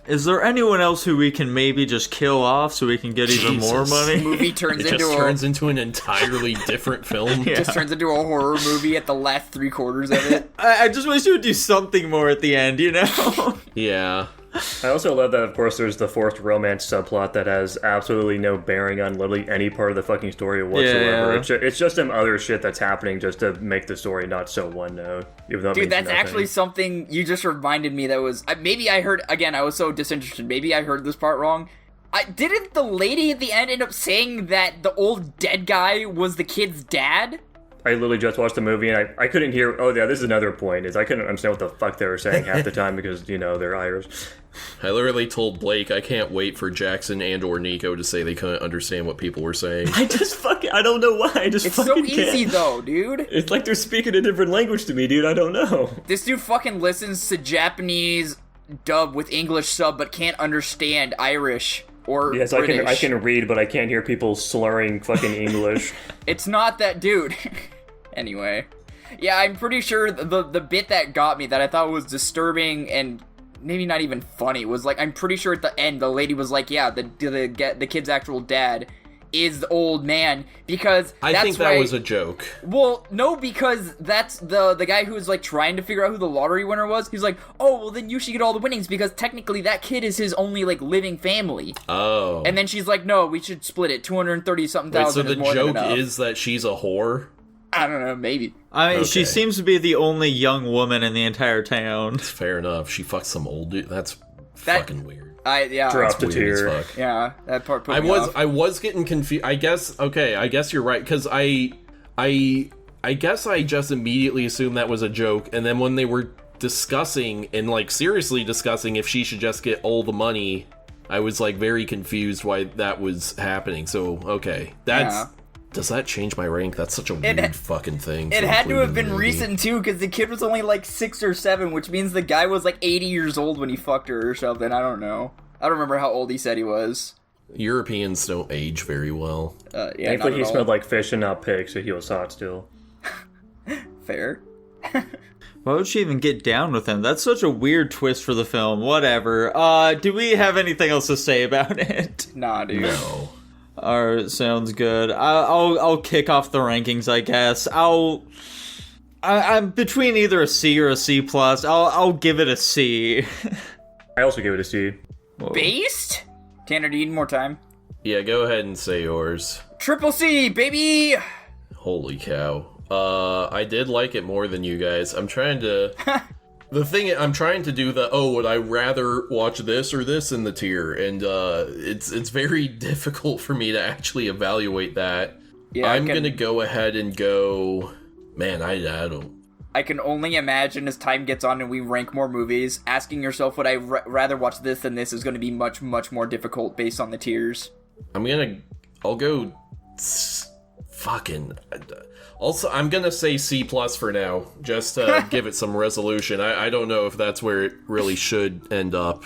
Is there anyone else who we can maybe just kill off so we can get even more money? The movie turns into an entirely different film. Yeah. Just turns into a horror movie at the last 3/4 of it. I just wish you would do something more at the end, you know? Yeah. I also love that, of course, there's the forced romance subplot that has absolutely no bearing on literally any part of the fucking story whatsoever. Yeah. It's just some other shit that's happening just to make the story not so one note. Dude, that's actually something you just reminded me that was... maybe I heard... Again, I was so disinterested. Maybe I heard this part wrong. Didn't the lady at the end end up saying that the old dead guy was the kid's dad? I literally just watched the movie and I couldn't hear... Oh, yeah, this is another point, is I couldn't understand what the fuck they were saying half the time because, they're Irish. I literally told Blake I can't wait for Jackson and or Nico to say they couldn't understand what people were saying. I don't know why. It's so easy, though, dude. It's like they're speaking a different language to me, dude. I don't know. This dude fucking listens to Japanese dub with English sub but can't understand Irish. Or yes, British. I can read, but I can't hear people slurring fucking English. It's not that dude. Anyway. Yeah, I'm pretty sure the bit that got me, that I thought was disturbing and maybe not even funny, was like, I'm pretty sure at the end the lady was like, yeah, the kid's actual dad is the old man, because I think that was a joke. Well, no, because that's the guy who was like trying to figure out who the lottery winner was. He's like, oh, well then you should get all the winnings because technically that kid is his only like living family. Oh. And then she's like, no, we should split it. 230-something thousand. So the joke is that she's a whore? I don't know, maybe. I mean, She seems to be the only young woman in the entire town. Fair enough. She fucks some old dude. That's fucking weird. dropped a Weird as tear. fuck. Yeah, that part put me off. I was getting confused. I guess you're right, because I guess I just immediately assumed that was a joke, and then when they were discussing and like seriously discussing if she should just get all the money, I was like very confused why that was happening. So okay, does that change my rank? That's such a weird fucking thing. It had to have been recent too, because the kid was only like 6 or 7, which means the guy was like 80 years old when he fucked her or something. I don't know. I don't remember how old he said he was. Europeans don't age very well. Yeah, Thankfully, he smelled like fish and not pig, so he was hot still. Fair. Why would she even get down with him? That's such a weird twist for the film. Whatever. Do we have anything else to say about it? Nah, dude. No. Alright, sounds good. I'll kick off the rankings, I guess. I'm between either a C or a C plus. I'll give it a C. I also give it a C. Whoa. Based? Tanner, do you need more time? Yeah, go ahead and say yours. Triple C, baby! Holy cow. I did like it more than you guys. I'm trying to... I'm trying to do would I rather watch this or this in the tier? And it's very difficult for me to actually evaluate that. Yeah, I'm gonna go ahead and go... Man, I don't... I can only imagine as time gets on and we rank more movies, asking yourself would I rather watch this than this is going to be much, much more difficult based on the tiers. I'll go... Fucking... Also, I'm gonna say C plus for now, just to give it some resolution. I don't know if that's where it really should end up.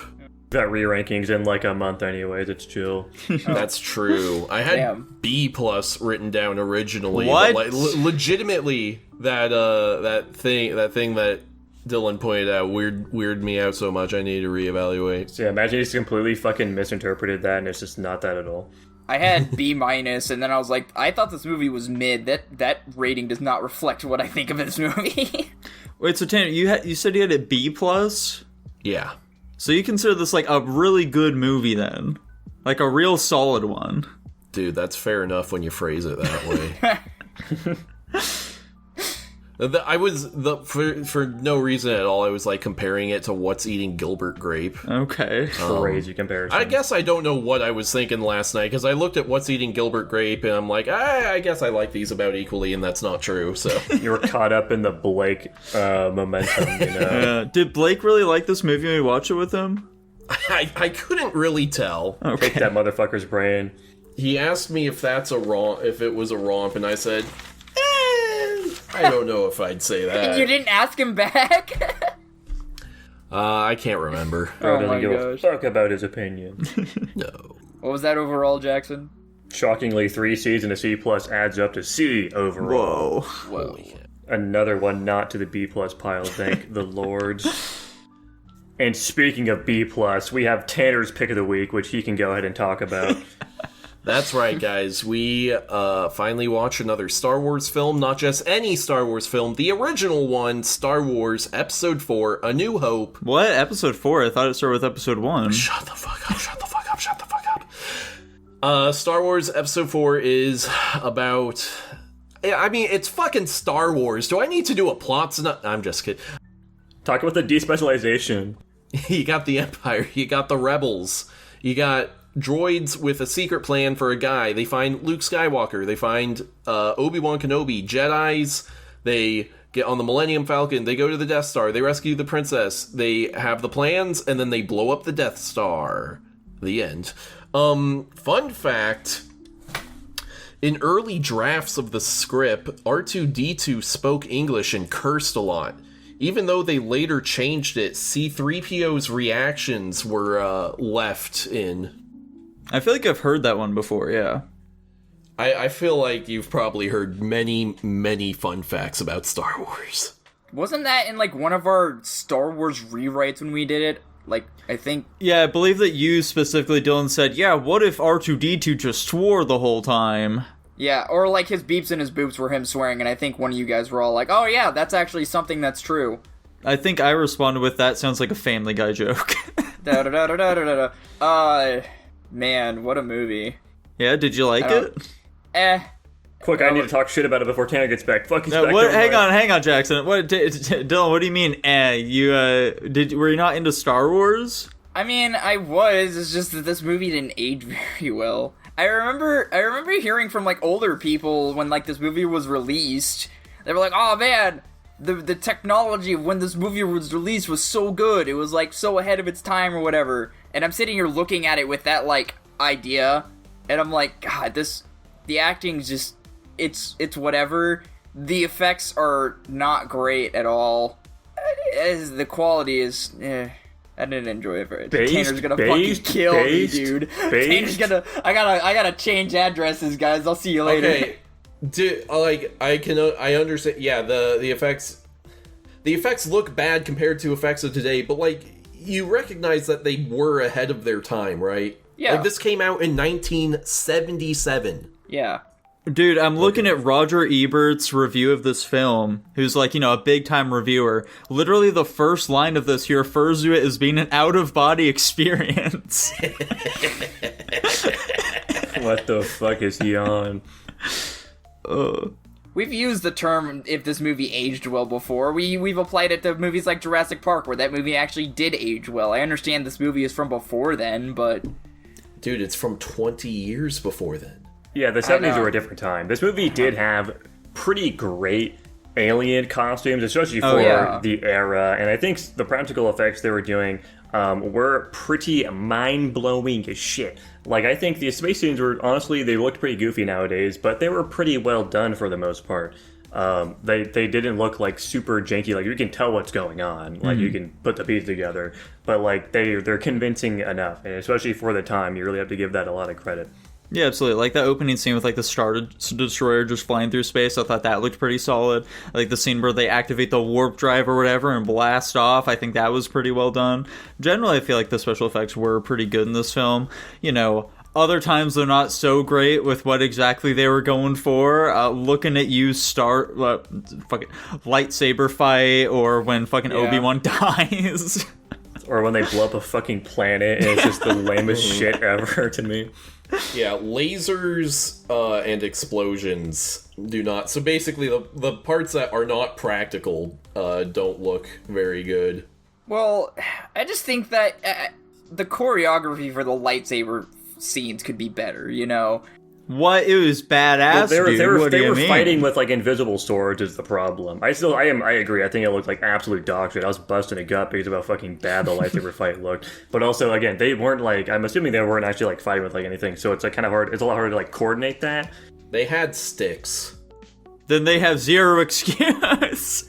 Got re-rankings in like a month anyways, it's chill. That's true. I had Damn. B plus written down originally. What? But like, legitimately, that thing that Dylan pointed out weirded me out so much I need to reevaluate. So yeah, imagine he's completely fucking misinterpreted that and it's just not that at all. I had B minus, and then I was like, I thought this movie was mid. That rating does not reflect what I think of this movie. Wait, so Tanner, you said you had a B plus? Yeah. So you consider this like a really good movie then? Like a real solid one? Dude, that's fair enough when you phrase it that way. For no reason at all, I was like comparing it to What's Eating Gilbert Grape. Okay. Crazy comparison. I guess I don't know what I was thinking last night, because I looked at What's Eating Gilbert Grape, and I'm like, I guess I like these about equally, and that's not true, so... You were caught up in the Blake momentum, you know? Did Blake really like this movie when we watched it with him? I couldn't really tell. Okay. Take that motherfucker's brain. He asked me if it was a romp, and I said, I don't know if I'd say that. You didn't ask him back? I can't remember. Bro Oh doesn't my give a gosh. fuck about his opinion. No. What was that overall, Jackson? Shockingly, 3 C's and a C plus adds up to C overall. Whoa. Whoa. Another one not to the B plus pile, thank the lords. And speaking of B plus, we have Tanner's pick of the week, which he can go ahead and talk about. That's right, guys. We finally watched another Star Wars film. Not just any Star Wars film. The original one, Star Wars Episode 4, A New Hope. What? Episode 4? I thought it started with episode 1. Shut the fuck up, shut the fuck up, shut the fuck up. Star Wars Episode 4 is about... I mean, it's fucking Star Wars. Do I need to do a plot synopsis? I'm just kidding. Talk about the despecialization. You got the Empire, you got the Rebels, you got droids with a secret plan for a guy. They find Luke Skywalker, they find Obi-Wan Kenobi, Jedis, they get on the Millennium Falcon, they go to the Death Star, they rescue the princess, they have the plans, and then they blow up the Death Star. The end. Fun fact, in early drafts of the script, R2-D2 spoke English and cursed a lot. Even though they later changed it, C-3PO's reactions were left in. I feel like I've heard that one before, yeah. I feel like you've probably heard many, many fun facts about Star Wars. Wasn't that in, like, one of our Star Wars rewrites when we did it? Like, I think... Yeah, I believe that you specifically, Dylan, said, yeah, what if R2-D2 just swore the whole time? Yeah, or, like, his beeps and his boops were him swearing, and I think one of you guys were all like, oh, yeah, that's actually something that's true. I think I responded with, that sounds like a Family Guy joke. Man, what a movie. Yeah, did you like it? Quick, I need to talk shit about it before Tanner gets back. Fuck, he's back. What? Never Hang mind. on, Jackson. What, Dylan? What do you mean? Were you not into Star Wars? I mean, I was. It's just that this movie didn't age very well. I remember hearing from like older people when like this movie was released. They were like, "Oh man, the technology of when this movie was released was so good. It was like so ahead of its time or whatever." And I'm sitting here looking at it with that like idea, and I'm like, God, the acting's just it's whatever. The effects are not great at all. As the quality is, I didn't enjoy it very much. Tanner's gonna fucking kill me, dude. Tanner's gonna. I gotta change addresses, guys. I'll see you later. Okay. I understand. Yeah, the effects look bad compared to effects of today, but like you recognize that they were ahead of their time, right? Yeah. Like this came out in 1977. Yeah. Dude, I'm looking at Roger Ebert's review of this film, who's like, a big-time reviewer. Literally the first line of this, he refers to it as being an out-of-body experience. What the fuck is he on? We've used the term "if this movie aged well" before. We've applied it to movies like Jurassic Park, where that movie actually did age well. I understand this movie is from before then, but... Dude, it's from 20 years before then. Yeah, the 70s were a different time. This movie did have pretty great alien costumes, especially for the era, and I think the practical effects they were doing were pretty mind-blowing as shit. Like, I think the space scenes were, honestly, they looked pretty goofy nowadays, but they were pretty well done for the most part. They didn't look like super janky, like you can tell what's going on, like you can put the pieces together, but like they're convincing enough, and especially for the time, you really have to give that a lot of credit. Yeah, absolutely. Like that opening scene with like the Star Destroyer just flying through space, I thought that looked pretty solid. Like the scene where they activate the warp drive or whatever and blast off, I think that was pretty well done. Generally, I feel like the special effects were pretty good in this film. Other times they're not so great with what exactly they were going for. Looking at you start fucking lightsaber fight, or when fucking Obi-Wan dies. Or when they blow up a fucking planet and it's just the lamest shit ever to me. Yeah, lasers and explosions do not. So basically, the parts that are not practical don't look very good. Well, I just think that the choreography for the lightsaber scenes could be better, What? It was badass, dude. They were fighting with like invisible swords is the problem. I agree. I think it looked like absolute dog shit. I was busting a gut because of how fucking bad the lightsaber fight looked. But also, again, they weren't like, I'm assuming they weren't actually like fighting with like anything. So it's like kind of hard. It's a lot harder to like coordinate that. They had sticks. Then they have zero excuse.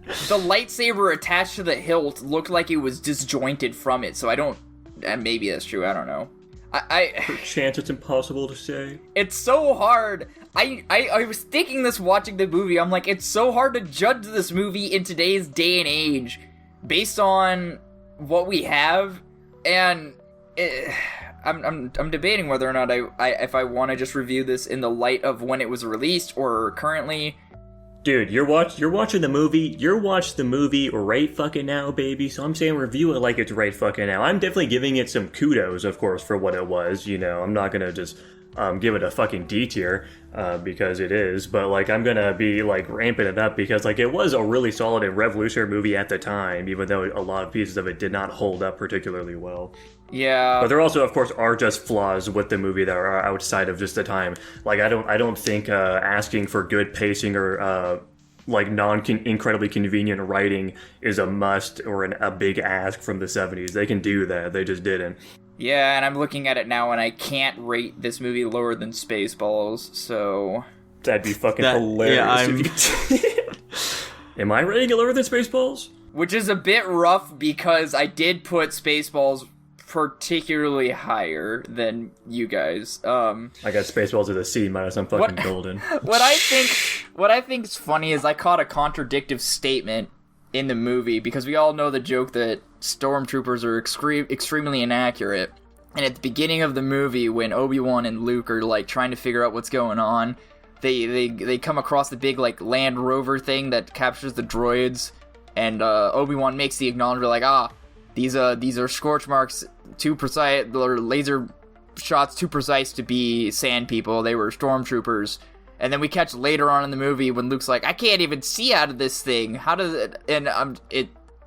The lightsaber attached to the hilt looked like it was disjointed from it. So I don't. Maybe that's true. I don't know. Perchance it's impossible to say. It's so hard. I was thinking this watching the movie. I'm like, it's so hard to judge this movie in today's day and age based on what we have, and I'm debating whether or not if I want to just review this in the light of when it was released or currently. Dude, you're watching the movie. You're watching the movie right fucking now, baby. So I'm saying review it like it's right fucking now. I'm definitely giving it some kudos, of course, for what it was. I'm not gonna just give it a fucking D tier because it is, but like I'm gonna be like ramping it up because like it was a really solid and revolutionary movie at the time, even though a lot of pieces of it did not hold up particularly well. Yeah. But there also, of course, are just flaws with the movie that are outside of just the time. Like I don't think asking for good pacing or like incredibly convenient writing is a must or a big ask from the 70s. They can do that. They just didn't. Yeah, and I'm looking at it now and I can't rate this movie lower than Spaceballs, so... That'd be fucking hilarious. Yeah, Am I rating it lower than Spaceballs? Which is a bit rough because I did put Spaceballs particularly higher than you guys. I got Spaceballs with a C minus. I'm fucking golden. What I think is funny is I caught a contradictive statement in the movie because we all know the joke that stormtroopers are extremely inaccurate. And at the beginning of the movie, when Obi-Wan and Luke are like trying to figure out what's going on, they come across the big like Land Rover thing that captures the droids, and Obi-Wan makes the acknowledgement like, these are scorch marks too precise, or laser shots too precise to be sand people. They were stormtroopers. And then we catch later on in the movie when Luke's like, I can't even see out of this thing. How does it? And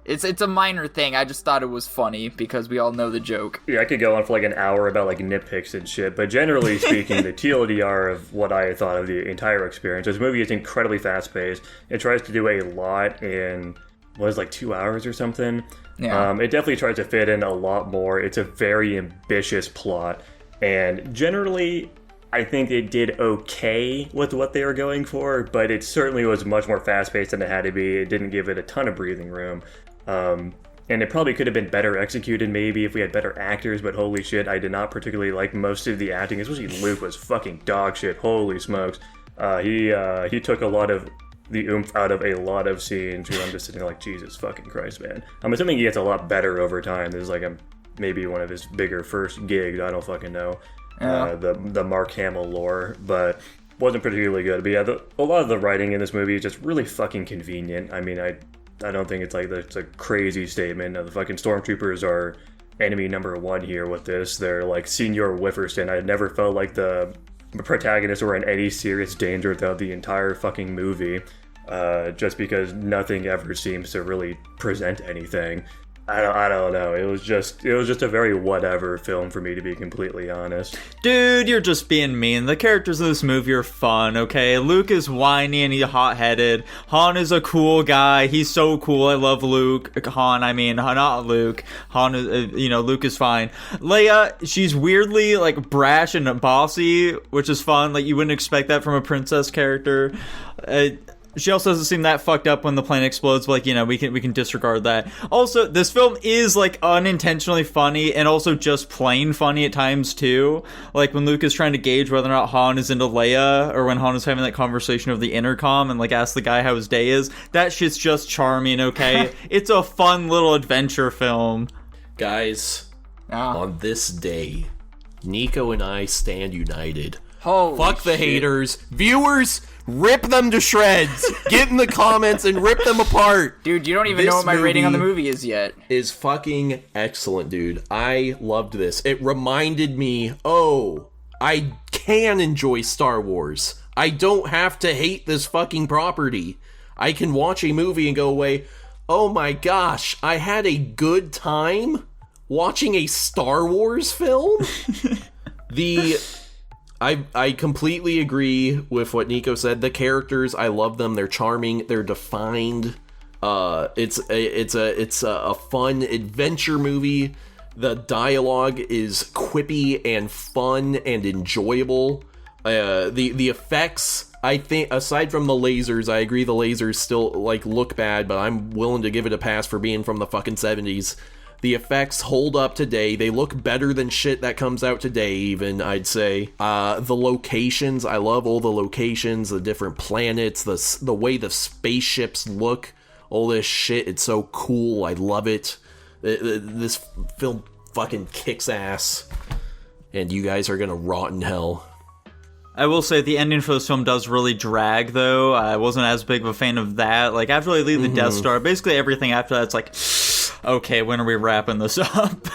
It's a minor thing. I just thought it was funny because we all know the joke. Yeah, I could go on for like an hour about like nitpicks and shit, but generally speaking, the TLDR of what I thought of the entire experience, this movie is incredibly fast-paced. It tries to do a lot in, like 2 hours or something. Yeah. It definitely tries to fit in a lot more. It's a very ambitious plot, and generally, I think it did okay with what they were going for, but it certainly was much more fast-paced than it had to be. It didn't give it a ton of breathing room. And it probably could have been better executed maybe if we had better actors, but holy shit, I did not particularly like most of the acting, especially Luke was fucking dog shit, holy smokes. He took a lot of the oomph out of a lot of scenes where I'm just sitting there like, Jesus fucking Christ, man. I'm assuming he gets a lot better over time. This is like maybe one of his bigger first gigs, I don't fucking know. The Mark Hamill lore, but wasn't particularly good. But yeah, a lot of the writing in this movie is just really fucking convenient. I mean, I don't think it's a crazy statement. The fucking stormtroopers are enemy number one here with this. They're like Senior Wifferston. I never felt like the protagonists were in any serious danger throughout the entire fucking movie, just because nothing ever seems to really present anything. I don't know. It was just a very whatever film for me, to be completely honest. Dude, you're just being mean. The characters in this movie are fun, okay? Luke is whiny and he's hot-headed. Han is a cool guy. He's so cool. I love Luke. Not Luke. Han is, Luke is fine. Leia, she's weirdly, like, brash and bossy, which is fun. Like, you wouldn't expect that from a princess character. She also doesn't seem that fucked up when the plane explodes, but, like, we can disregard that. Also, this film is, like, unintentionally funny and also just plain funny at times, too. Like, when Luke is trying to gauge whether or not Han is into Leia, or when Han is having that conversation over the intercom and, like, asks the guy how his day is, that shit's just charming, okay? It's a fun little adventure film. Guys, on this day, Nico and I stand united. Holy Fuck the shit. haters. Viewers, rip them to shreds. Get in the comments and rip them apart. Dude, you don't even know what my rating on the movie is yet. Is fucking excellent, dude. I loved this. It reminded me, I can enjoy Star Wars. I don't have to hate this fucking property. I can watch a movie and go away, oh my gosh, I had a good time watching a Star Wars film? I completely agree with what Nico said. The characters, I love them. They're charming. They're defined. It's a fun adventure movie. The dialogue is quippy and fun and enjoyable. The effects, I think, aside from the lasers, I agree the lasers still look bad, but I'm willing to give it a pass for being from the fucking 70s. The effects hold up today. They look better than shit that comes out today, even, I'd say. The locations, I love all the locations, the different planets, the way the spaceships look, all this shit. It's so cool. I love it. This film fucking kicks ass. And you guys are gonna rot in hell. I will say the ending for this film does really drag, though. I wasn't as big of a fan of that. Like, after they leave the Death Star, basically everything after that's like, okay, when are we wrapping this up?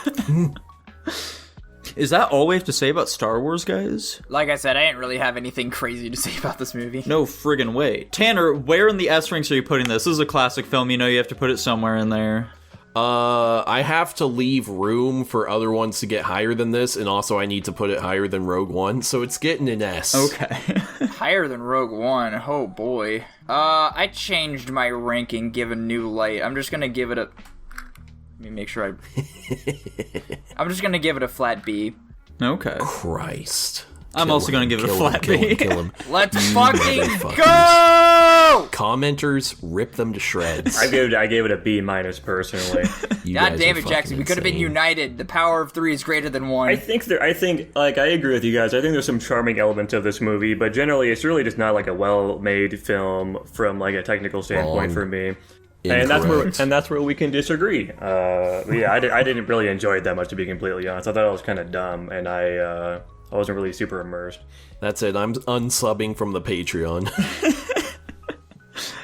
Is that all we have to say about Star Wars, guys? Like I said, I didn't really have anything crazy to say about this movie. No friggin' way. Tanner, where in the S ranks are you putting this? This is a classic film, you have to put it somewhere in there. I have to leave room for other ones to get higher than this, and also I need to put it higher than Rogue One, so it's getting an S. Okay. Higher than Rogue One, oh boy. I changed my ranking given New Light. I'm just gonna give it a... Let me make sure I'm just gonna give it a flat B. Okay. Christ. I'm also gonna give it a flat B. Kill him. Let's fucking go! Commenters, rip them to shreds. I gave it a B- personally. God damn it, Jackson. We could have been united. The power of 3 is greater than 1. I think I agree with you guys. I think there's some charming elements of this movie, but generally it's really just not like a well-made film from like a technical standpoint for me. Incorrect. And that's where we can disagree. I didn't really enjoy it that much, to be completely honest. I thought it was kind of dumb, and I wasn't really super immersed. That's it. I'm unsubbing from the Patreon.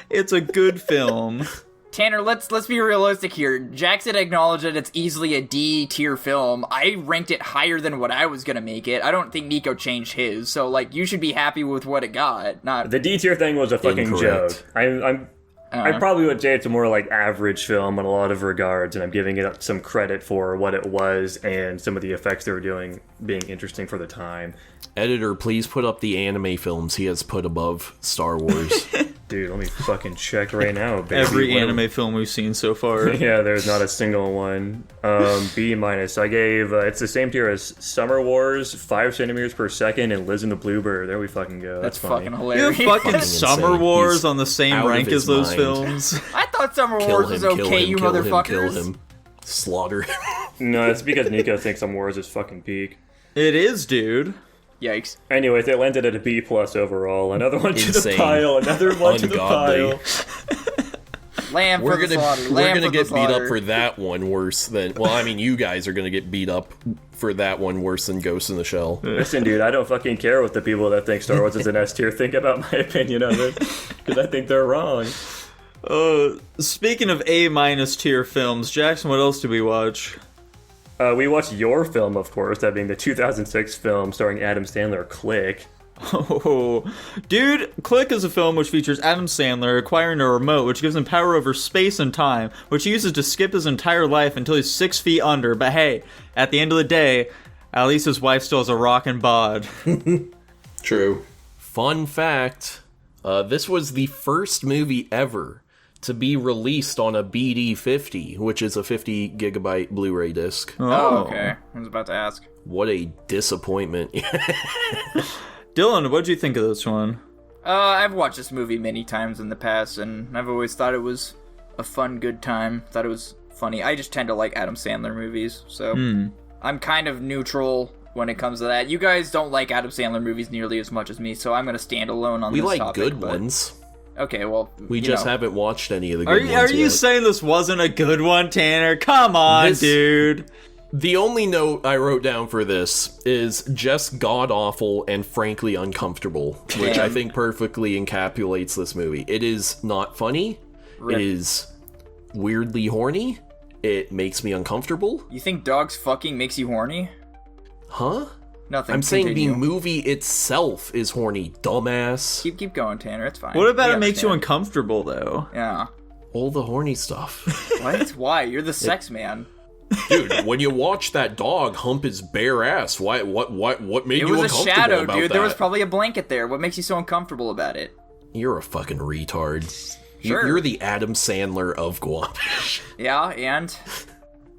It's a good film. Tanner, let's be realistic here. Jackson acknowledged that it's easily a D tier film. I ranked it higher than what I was gonna make it. I don't think Nico changed his, so you should be happy with what it got. Not the D tier thing was a fucking Incorrect. joke. I probably would say it's a more like average film in a lot of regards, and I'm giving it some credit for what it was and some of the effects they were doing being interesting for the time. Editor, please put up the anime films he has put above Star Wars. Dude, let me fucking check right now, baby. Every anime film we've seen so far. Yeah, there's not a single one. B minus. I gave, it's the same tier as Summer Wars, 5 centimeters per second, and Liz and the Bluebird. There we fucking go. That's funny. fucking You hilarious. have fucking Fucking Summer insane. Wars He's on the same out of rank his as those mind. films. I thought Summer Wars was okay, you motherfuckers. Kill him. Slaughter him. No, it's because Nico thinks Summer Wars is fucking peak. It is, dude. Yikes. Anyways, it landed at a B plus overall. Another one to the Insane. pile. Another one to the Ungodly. pile. Lamb for the slaughter. We're Lamb gonna for the get beat up slaughter. for that one worse than. Well, I mean, you guys are gonna get beat up for that one worse than Ghost in the Shell. Listen, dude, I don't fucking care what the people that think Star Wars is an S tier think about my opinion of it, because I think they're wrong. Speaking of A minus tier films, Jackson, what else did we watch? We watched your film, of course, that being the 2006 film starring Adam Sandler, Click. Oh, dude, Click is a film which features Adam Sandler acquiring a remote which gives him power over space and time, which he uses to skip his entire life until he's 6 feet under. But hey, at the end of the day, at least his wife still has a rockin' bod. True. Fun fact, this was the first movie ever to be released on a BD50, which is a 50 gigabyte Blu-ray disc. Oh, okay. I was about to ask. What a disappointment. Dylan, what'd you think of this one? I've watched this movie many times in the past, and I've always thought it was a fun, good time. Thought it was funny. I just tend to like Adam Sandler movies, so I'm kind of neutral when it comes to that. You guys don't like Adam Sandler movies nearly as much as me, so I'm going to stand alone on We this like topic. good but- ones. Okay, well, We you just know. haven't watched any of the Are good you, ones are you yet. saying this wasn't a good one, Tanner? Come on, This- dude. The only note I wrote down for this is just god-awful and frankly uncomfortable, which I think perfectly encapsulates this movie. It is not funny. Rip. It is weirdly horny. It makes me uncomfortable. You think dogs fucking makes you horny? Huh? Nothing. I'm saying Continue. the movie itself is horny, dumbass. Keep going, Tanner. It's fine. What about We it makes you understand. uncomfortable, though? Yeah. All the horny stuff. What? Why? You're the sex man. Dude, when you watch that dog hump his bare ass, what made It you was a uncomfortable shadow, about dude. that? There was probably a blanket there. What makes you so uncomfortable about it? You're a fucking retard. Sure. You're the Adam Sandler of Guapish. Yeah, and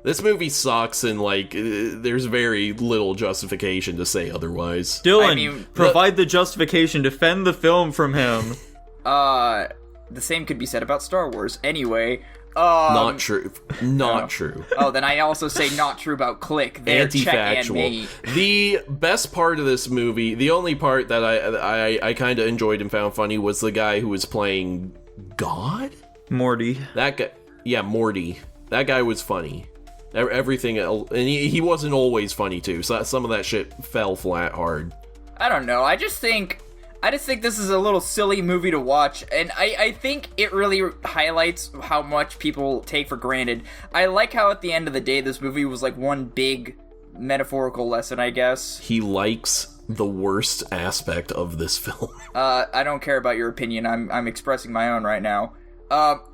This movie sucks, and there's very little justification to say otherwise. Dylan, I mean, provide the justification. Defend the film from him. the same could be said about Star Wars. Anyway, Not true. Not true. Oh, then I also say not true about Click. There, check and Anti-factual. mate. The best part of this movie, the only part that I kind of enjoyed and found funny, was the guy who was playing God. Morty. That guy, yeah, Morty. That guy was funny. Everything else, and he wasn't always funny too. So some of that shit fell flat hard. I don't know. I just think this is a little silly movie to watch, and I think it really highlights how much people take for granted. I like how at the end of the day, this movie was like one big metaphorical lesson, I guess. He likes the worst aspect of this film. I don't care about your opinion. I'm expressing my own right now.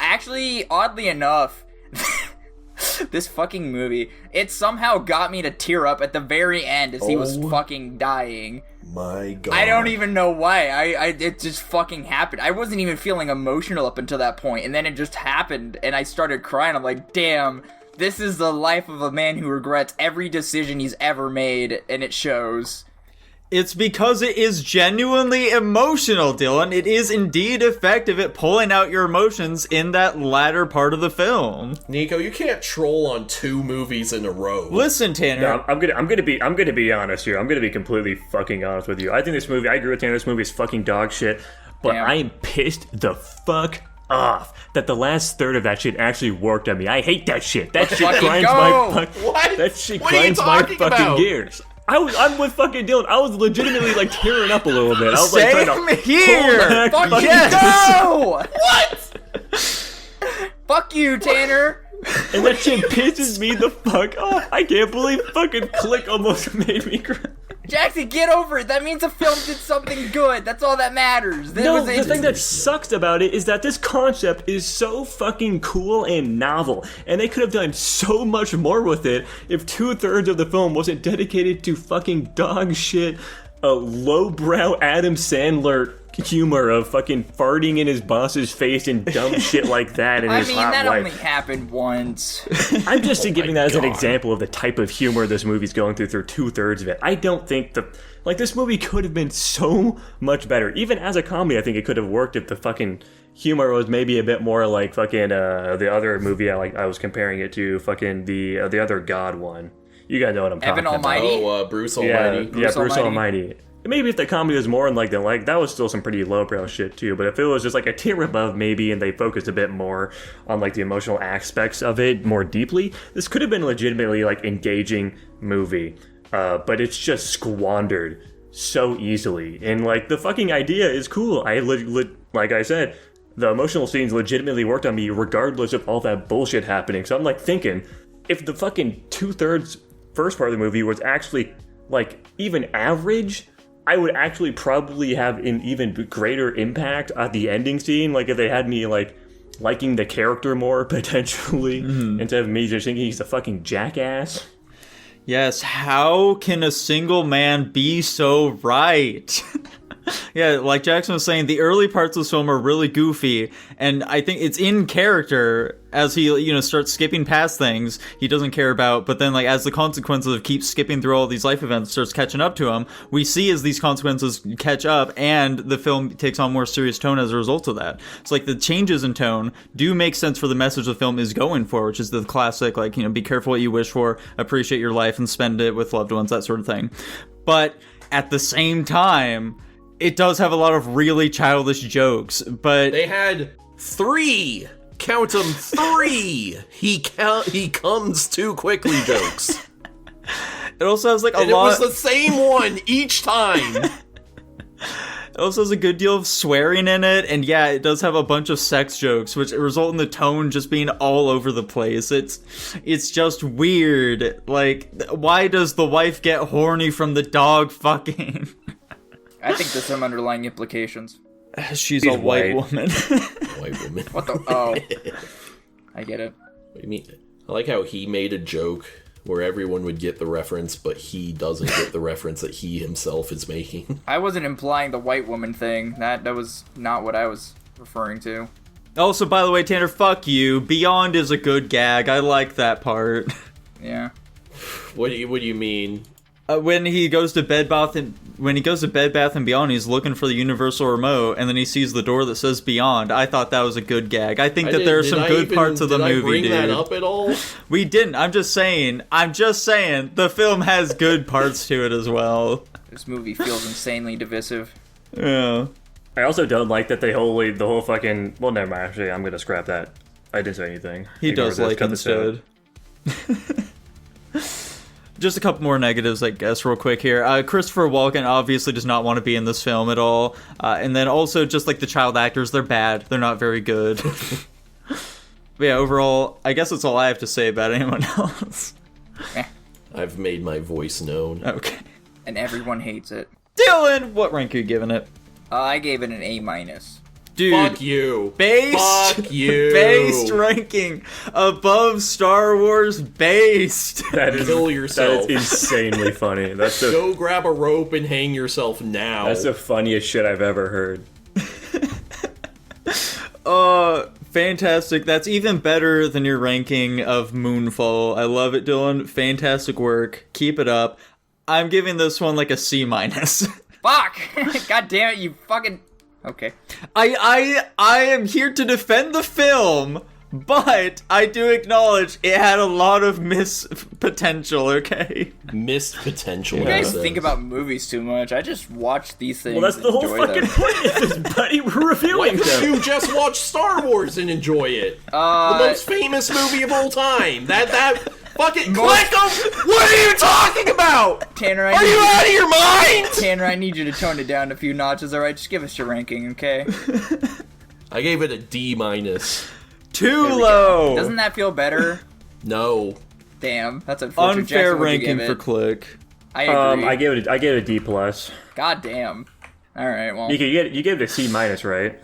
Actually, oddly enough, this fucking movie, it somehow got me to tear up at the very end as he was fucking dying. My God. I don't even know why. It just fucking happened. I wasn't even feeling emotional up until that point, and then it just happened, and I started crying. I'm like, damn, this is the life of a man who regrets every decision he's ever made, and it shows. It's because it is genuinely emotional, Dylan. It is indeed effective at pulling out your emotions in that latter part of the film. Nico, you can't troll on 2 movies in a row. Listen, Tanner. No, I'm gonna be honest here. I'm gonna be completely fucking honest with you. I think this movie, I agree with Tanner, this movie is fucking dog shit, but Damn. I am pissed the fuck off that the last third of that shit actually worked on me. I hate that shit. That shit Fucking grinds go! my fuck. What? That shit What are you grinds my talking fucking about? gears. I'm with fucking Dylan. I was legitimately like tearing up a little bit. I was like trying Same to here. pull back. Fuck Fucking- go! What? Fuck you, Tanner. And that shit pisses me the fuck off. I can't believe fucking Click almost made me cry. Jackson, get over it. That means the film did something good. That's all that matters. The thing that sucks about it is that this concept is so fucking cool and novel, and they could have done so much more with it if 2/3 of the film wasn't dedicated to fucking dog shit, lowbrow Adam Sandler humor of fucking farting in his boss's face and dumb shit like that in his hot that wife. only happened once. I'm just giving that as an example of the type of humor this movie's going through 2/3 of it. I don't think this movie could have been so much better. Even as a comedy, I think it could have worked if the fucking humor was maybe a bit more like fucking the other movie I was comparing it to, fucking the other God one. You guys know what I'm talking about. Almighty? Bruce Almighty. Bruce Almighty. Maybe if the comedy was more like that was still some pretty lowbrow shit too. But if it was just like a tier above maybe, and they focused a bit more on like the emotional aspects of it more deeply, this could have been a legitimately like engaging movie. But it's just squandered so easily. And like the fucking idea is cool. Like I said, the emotional scenes legitimately worked on me regardless of all that bullshit happening. So I'm like thinking, if the fucking 2/3 first part of the movie was actually like even average, I would actually probably have an even greater impact at the ending scene. Like if they had me like liking the character more potentially, instead of me just thinking he's a fucking jackass. Yes, how can a single man be so right? Yeah, like Jackson was saying, the early parts of this film are really goofy, and I think it's in character as he, starts skipping past things he doesn't care about, but then, like, as the consequences of keep skipping through all these life events starts catching up to him, we see as these consequences catch up, and the film takes on more serious tone as a result of that. So, like, the changes in tone do make sense for the message the film is going for, which is the classic, like, be careful what you wish for, appreciate your life, and spend it with loved ones, that sort of thing. But, at the same time, it does have a lot of really childish jokes, but they had 3. Count them, 3. He comes too quickly jokes. It also has like a lot. And it was the same one each time. It also has a good deal of swearing in it, and yeah, it does have a bunch of sex jokes, which result in the tone just being all over the place. It's just weird. Like, why does the wife get horny from the dog fucking? I think there's some underlying implications. She's a white woman. White woman. What the? Oh. I get it. What do you mean? I like how he made a joke where everyone would get the reference, but he doesn't get the reference that he himself is making. I wasn't implying the white woman thing. That was not what I was referring to. Also, by the way, Tanner, fuck you. Beyond is a good gag. I like that part. Yeah. What do you mean? When he goes to Bed Bath and Beyond, he's looking for the universal remote, and then he sees the door that says Beyond. I thought that was a good gag. I think that there are some good parts of the movie, dude. Did I bring that up at all? We didn't. I'm just saying. The film has good parts to it as well. This movie feels insanely divisive. Yeah. I also don't like that the whole fucking. Well, never mind. Actually, I'm gonna scrap that. I didn't say anything. He does like instead. Just a couple more negatives, I guess, real quick here. Christopher Walken obviously does not want to be in this film at all. And then also, just like the child actors, they're bad. They're not very good. But yeah, overall, I guess that's all I have to say about anyone else. I've made my voice known. Okay. And everyone hates it. Dylan, what rank are you giving it? I gave it an A-. Dude, Fuck you. Based ranking above Star Wars based. Kill yourself. That is insanely funny. Go grab a rope and hang yourself now. That's the funniest shit I've ever heard. Fantastic. That's even better than your ranking of Moonfall. I love it, Dylan. Fantastic work. Keep it up. I'm giving this one like a C-. Fuck! God damn it, you fucking... Okay. I am here to defend the film, but I do acknowledge it had a lot of missed potential, okay? Missed potential. You guys think about movies too much. I just watch these things. Well, that's the whole fucking point of this, buddy. We're reviewing them. You just watch Star Wars and enjoy it. The most famous movie of all time. That fucking click them. What are you talking about? Tanner, are you out of your mind? Tanner, I need you to tone it down a few notches, alright? Just give us your ranking, okay? I gave it a D-. Too low. Doesn't that feel better? No. Damn, that's unfortunate. Unfair Jackson, ranking for Click. I agree. I gave it a D plus. God damn. All right, well, You gave it a C minus, right?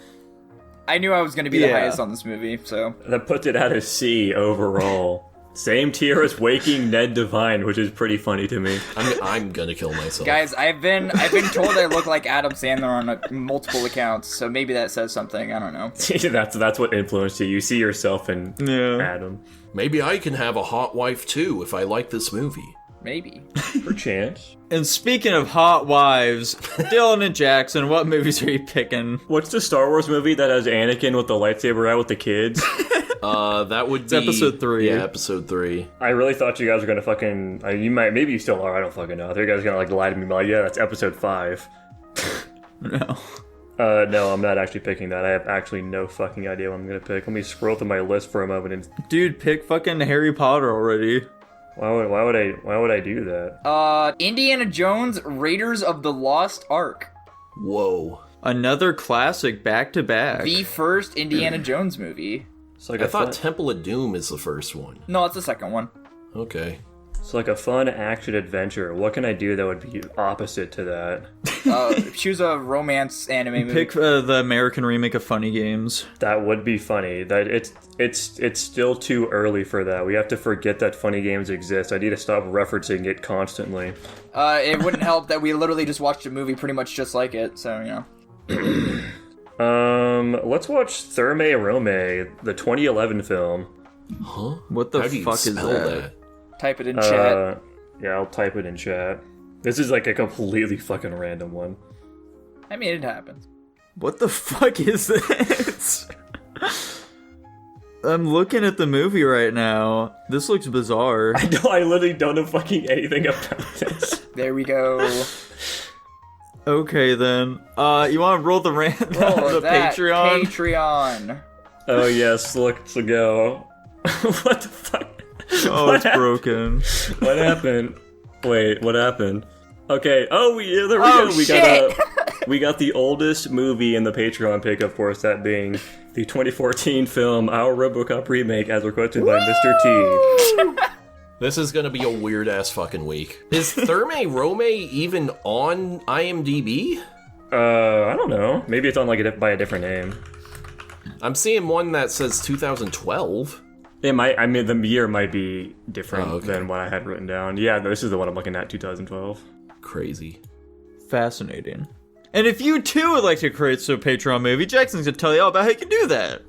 I knew I was going to be the Yeah. highest on this movie, so. That puts it at a C overall. Same tier as Waking Ned Devine, which is pretty funny to me. I'm gonna kill myself. Guys, I've been told I look like Adam Sandler on multiple accounts, so maybe that says something. I don't know. that's what influenced you. You see yourself in Adam. Maybe I can have a hot wife too if I like this movie. Maybe. Perchance. And speaking of hot wives, Dylan and Jackson, what movies are you picking? What's the Star Wars movie that has Anakin with the lightsaber out with the kids? That would be episode 3. Yeah, episode 3. I really thought you guys were gonna fucking. Maybe you still are. I don't fucking know. I think you guys are gonna lie to me. But yeah, that's episode 5. No. No, I'm not actually picking that. I have actually no fucking idea what I'm gonna pick. Let me scroll through my list for a moment. And Dude, pick fucking Harry Potter already. why would I do that? Indiana Jones, Raiders of the Lost Ark. Whoa. Another classic back to back. The first Indiana Jones movie. It's like I thought Temple of Doom is the first one. No, it's the second one. Okay. it's like a fun action adventure. What can I do that would be opposite to that? Choose a romance anime movie. Pick the American remake of Funny Games. That would be funny. That it's still too early for that. We have to forget that funny games exist. I need to stop referencing it constantly. It wouldn't help that we literally just watched a movie pretty much just like it, so, you know. Let's watch Thermae Rome, the 2011 film. Huh? What the How do you fuck is spell that? Type it in chat. Yeah, I'll type it in chat. This is like a completely fucking random one. I mean, it happens. What the fuck is this? I'm looking at the movie right now. This looks bizarre. I literally don't know fucking anything about this. There we go. Okay then. You want to roll the the that Patreon? Patreon. Oh yes, let's go. What the fuck? Oh, What it's happened? broken. What happened? Wait, what happened? Okay. Oh, there we Oh, go. We shit. we got the oldest movie in the Patreon pick, of course, that being the 2014 film Our RoboCop remake, as requested by Mr. T. This is gonna be a weird ass fucking week. Is Thermae Rome even on IMDb? I don't know. Maybe it's on like by a different name. I'm seeing one that says 2012. It might. I mean, the year might be different Oh, okay. than what I had written down. Yeah, this is the one I'm looking at. 2012. Crazy. Fascinating. And if you too would like to create a Patreon movie, Jackson's gonna tell you all about how you can do that.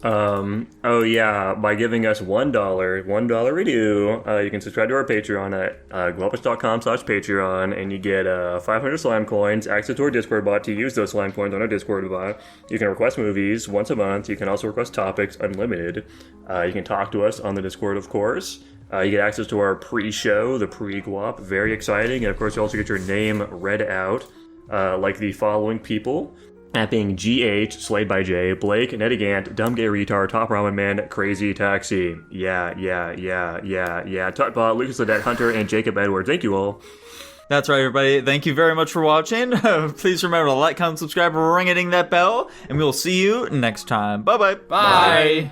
Oh yeah, by giving us $1 review, you can subscribe to our Patreon at guapish.com/Patreon, and you get 500 slime coins, access to our Discord bot to use those slime coins on our Discord bot. You can request movies once a month. You can also request topics unlimited. You can talk to us on the Discord, of course. You get access to our pre-show, the pre-guap, very exciting, and of course you also get your name read out. Like the following people, that being GH, Slayed by J, Blake, Nedigant, Dumb Gay Retard, Top Ramen Man, Crazy Taxi, yeah, Tutbot, Lucas Ledet, Hunter, and Jacob Edwards. Thank you all. That's right, everybody. Thank you very much for watching. Please remember to like, comment, subscribe, ring-a-ding that bell, and we will see you next time. Bye-bye. Bye.